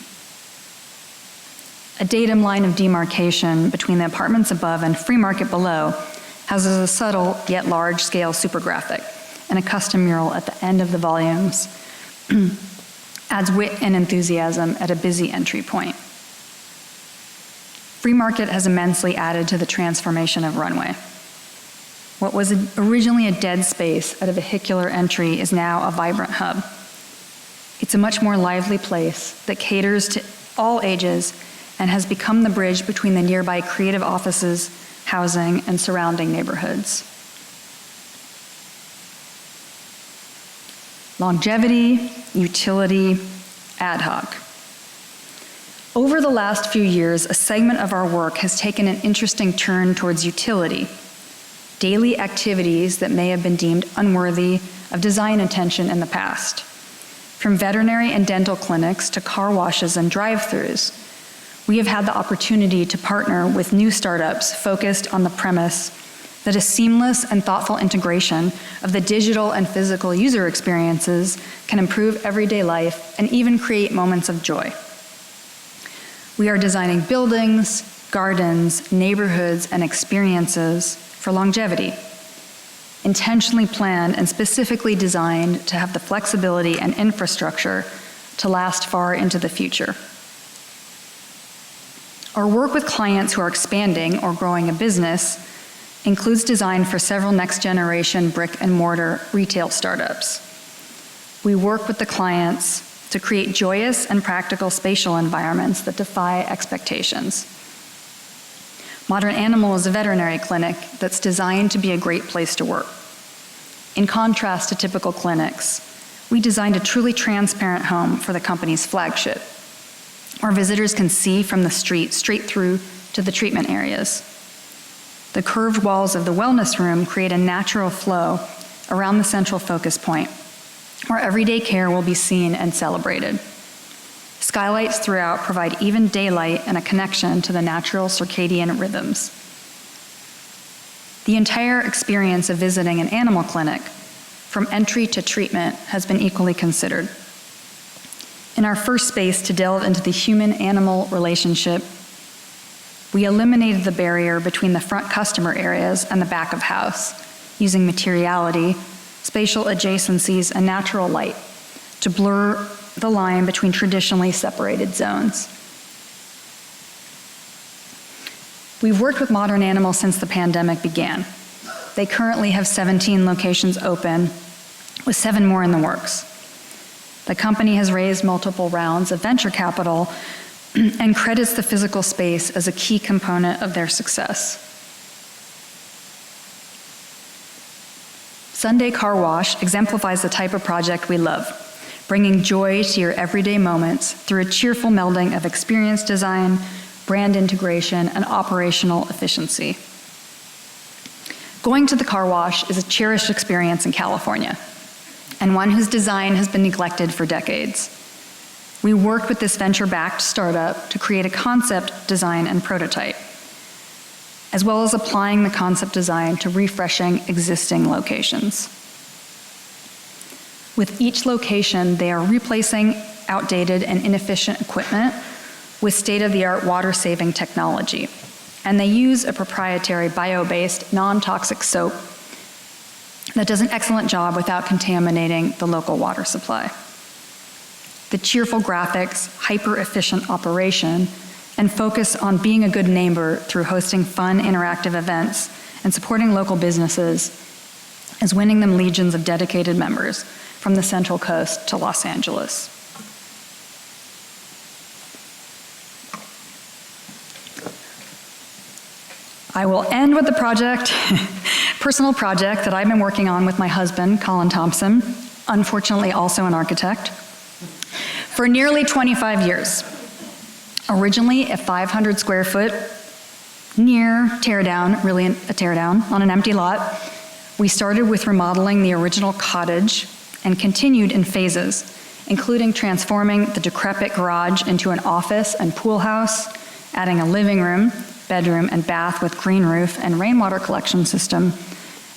A datum line of demarcation between the apartments above and Free Market below houses a subtle yet large-scale supergraphic and a custom mural at the end of the volumes adds wit and enthusiasm at a busy entry point. Free Market has immensely added to the transformation of Runway. What was originally a dead space at a vehicular entry is now a vibrant hub. It's a much more lively place that caters to all ages and has become the bridge between the nearby creative offices, housing, and surrounding neighborhoods. Longevity, utility, ad hoc. Over the last few years, a segment of our work has taken an interesting turn towards utility, daily activities that may have been deemed unworthy of design attention in the past. From veterinary and dental clinics to car washes and drive-thrus, we have had the opportunity to partner with new startups focused on the premise that a seamless and thoughtful integration of the digital and physical user experiences can improve everyday life and even create moments of joy. We are designing buildings, gardens, neighborhoods, and experiences for longevity, intentionally planned and specifically designed to have the flexibility and infrastructure to last far into the future. Our work with clients who are expanding or growing a business includes design for several next-generation brick-and-mortar retail startups. We work with the clients to create joyous and practical spatial environments that defy expectations. Modern Animal is a veterinary clinic that's designed to be a great place to work. In contrast to typical clinics, we designed a truly transparent home for the company's flagship, where visitors can see from the street straight through to the treatment areas. The curved walls of the wellness room create a natural flow around the central focus point, where everyday care will be seen and celebrated. Skylights throughout provide even daylight and a connection to the natural circadian rhythms. The entire experience of visiting an animal clinic, from entry to treatment, has been equally considered. In our first space to delve into the human-animal relationship, we eliminated the barrier between the front customer areas and the back of house, using materiality, spatial adjacencies, and natural light to blur the line between traditionally separated zones. We've worked with Modern Animal since the pandemic began. They currently have 17 locations open, with 7 more in the works. The company has raised multiple rounds of venture capital and credits the physical space as a key component of their success. Sunday Car Wash exemplifies the type of project we love, bringing joy to your everyday moments through a cheerful melding of experience design, brand integration, and operational efficiency. Going to the car wash is a cherished experience in California, and one whose design has been neglected for decades. We worked with this venture-backed startup to create a concept design and prototype, as well as applying the concept design to refreshing existing locations. With each location, they are replacing outdated and inefficient equipment with state-of-the-art water-saving technology. And they use a proprietary bio-based, non-toxic soap that does an excellent job without contaminating the local water supply. The cheerful graphics, hyper-efficient operation, and focus on being a good neighbor through hosting fun, interactive events and supporting local businesses is winning them legions of dedicated members from the Central Coast to Los Angeles. I will end with the personal project that I've been working on with my husband, Colin Thompson, unfortunately also an architect, for nearly 25 years. Originally a 500 square foot near teardown, really a teardown on an empty lot, we started with remodeling the original cottage and continued in phases, including transforming the decrepit garage into an office and pool house, adding a living room, bedroom, and bath with green roof and rainwater collection system,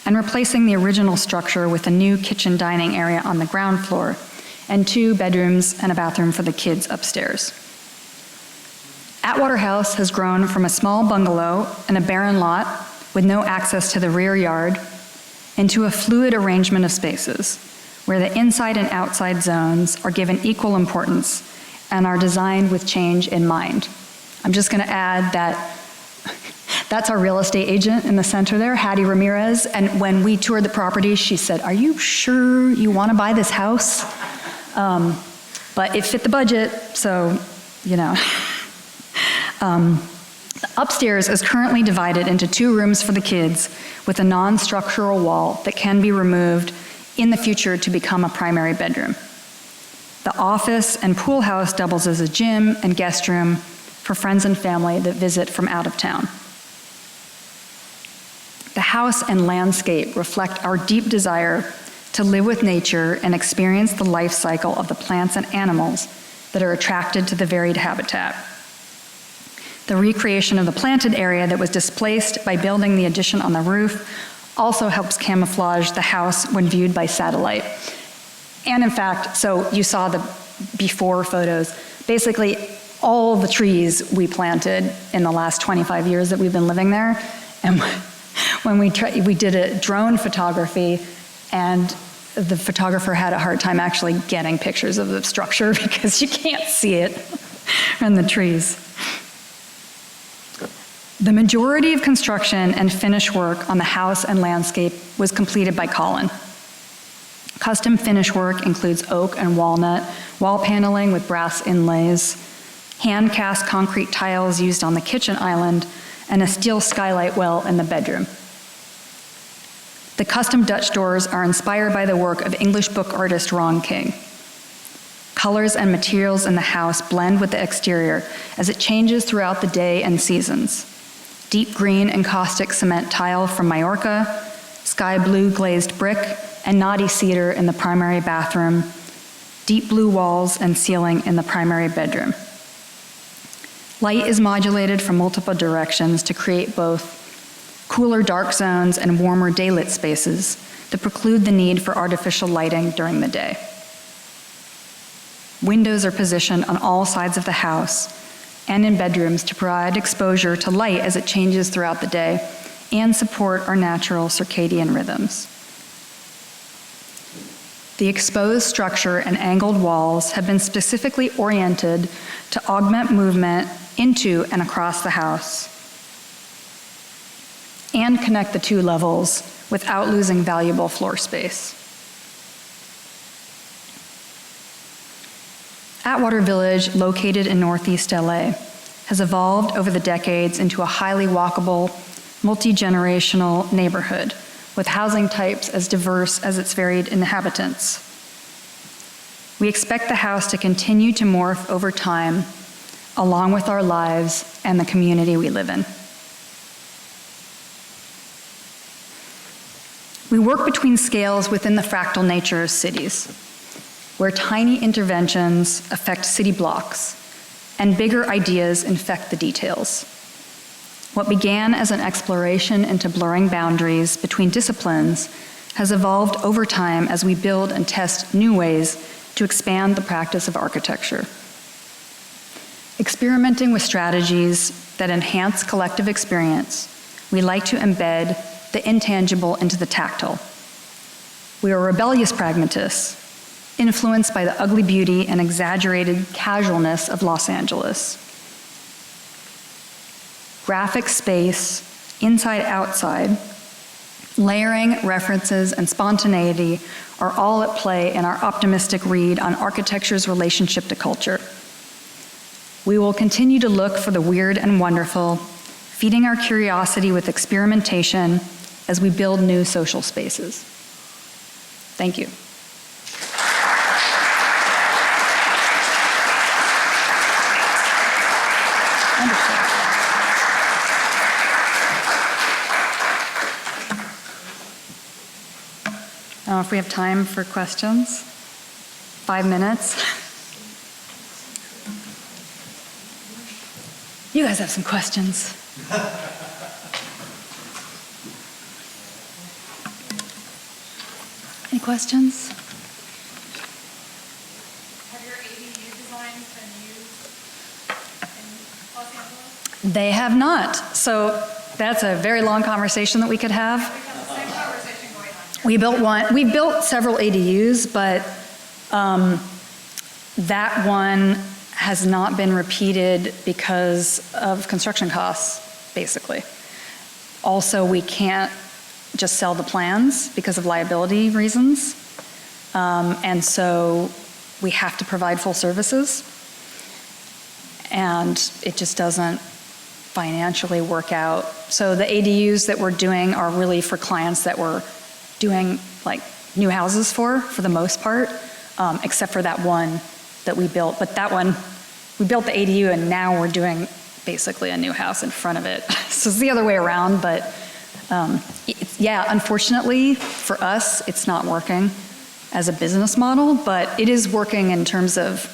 and replacing the original structure with a new kitchen dining area on the ground floor and 2 bedrooms and a bathroom for the kids upstairs. Atwater House has grown from a small bungalow in a barren lot with no access to the rear yard into a fluid arrangement of spaces where the inside and outside zones are given equal importance and are designed with change in mind. I'm just going to add that that's our real estate agent in the center there, Hattie Ramirez, and when we toured the property, she said, "Are you sure you want to buy this house?" But it fit the budget, so, you know. Upstairs is currently divided into 2 rooms for the kids with a non-structural wall that can be removed in the future to become a primary bedroom. The office and pool house doubles as a gym and guest room for friends and family that visit from out of town. The house and landscape reflect our deep desire to live with nature and experience the life cycle of the plants and animals that are attracted to the varied habitat. The recreation of the planted area that was displaced by building the addition on the roof also helps camouflage the house when viewed by satellite. And in fact, so you saw the before photos, basically all the trees we planted in the last 25 years that we've been living there. And when we did a drone photography, and the photographer had a hard time actually getting pictures of the structure because you can't see it in the trees. The majority of construction and finish work on the house and landscape was completed by Colin. Custom finish work includes oak and walnut, wall paneling with brass inlays, hand-cast concrete tiles used on the kitchen island, and a steel skylight well in the bedroom. The custom Dutch doors are inspired by the work of English book artist Ron King. Colors and materials in the house blend with the exterior as it changes throughout the day and seasons. Deep green and caustic cement tile from Majorca, sky blue glazed brick, and knotty cedar in the primary bathroom, deep blue walls and ceiling in the primary bedroom. Light is modulated from multiple directions to create both cooler dark zones and warmer daylit spaces that preclude the need for artificial lighting during the day. Windows are positioned on all sides of the house and in bedrooms to provide exposure to light as it changes throughout the day and support our natural circadian rhythms. The exposed structure and angled walls have been specifically oriented to augment movement into and across the house and connect the 2 levels without losing valuable floor space. Atwater Village, located in Northeast LA, has evolved over the decades into a highly walkable, multi-generational neighborhood with housing types as diverse as its varied inhabitants. We expect the house to continue to morph over time, along with our lives and the community we live in. We work between scales within the fractal nature of cities, where tiny interventions affect city blocks and bigger ideas infect the details. What began as an exploration into blurring boundaries between disciplines has evolved over time as we build and test new ways to expand the practice of architecture. Experimenting with strategies that enhance collective experience, we like to embed the intangible into the tactile. We are rebellious pragmatists, influenced by the ugly beauty and exaggerated casualness of Los Angeles. Graphic space, inside, outside, layering, references, and spontaneity are all at play in our optimistic read on architecture's relationship to culture. We will continue to look for the weird and wonderful, feeding our curiosity with experimentation as we build new social spaces. Thank you. I don't know if we have time for questions. 5 minutes. You guys have some questions. Any questions? Have your ADU designs been used in Los Angeles? They have not. So that's a very long conversation that we could have. We have the same conversation going on. We built one. We built several ADUs, but that one has not been repeated because of construction costs, basically. Also, we can't just sell the plans because of liability reasons. And so we have to provide full services. And it just doesn't financially work out. So the ADUs that we're doing are really for clients that we're doing like new houses for the most part, except for that one that we built. But that one, we built the ADU and now we're doing basically a new house in front of it. So it's the other way around, but yeah, unfortunately for us, it's not working as a business model, but it is working in terms of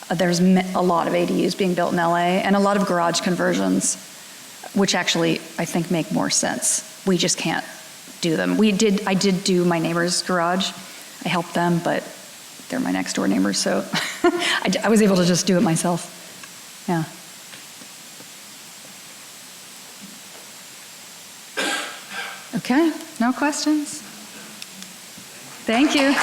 there's a lot of ADUs being built in LA and a lot of garage conversions, which actually I think make more sense. We just can't do them. I did do my neighbor's garage. I helped them, but they're my next door neighbors, so I was able to just do it myself. Yeah. Okay, no questions? Thank you.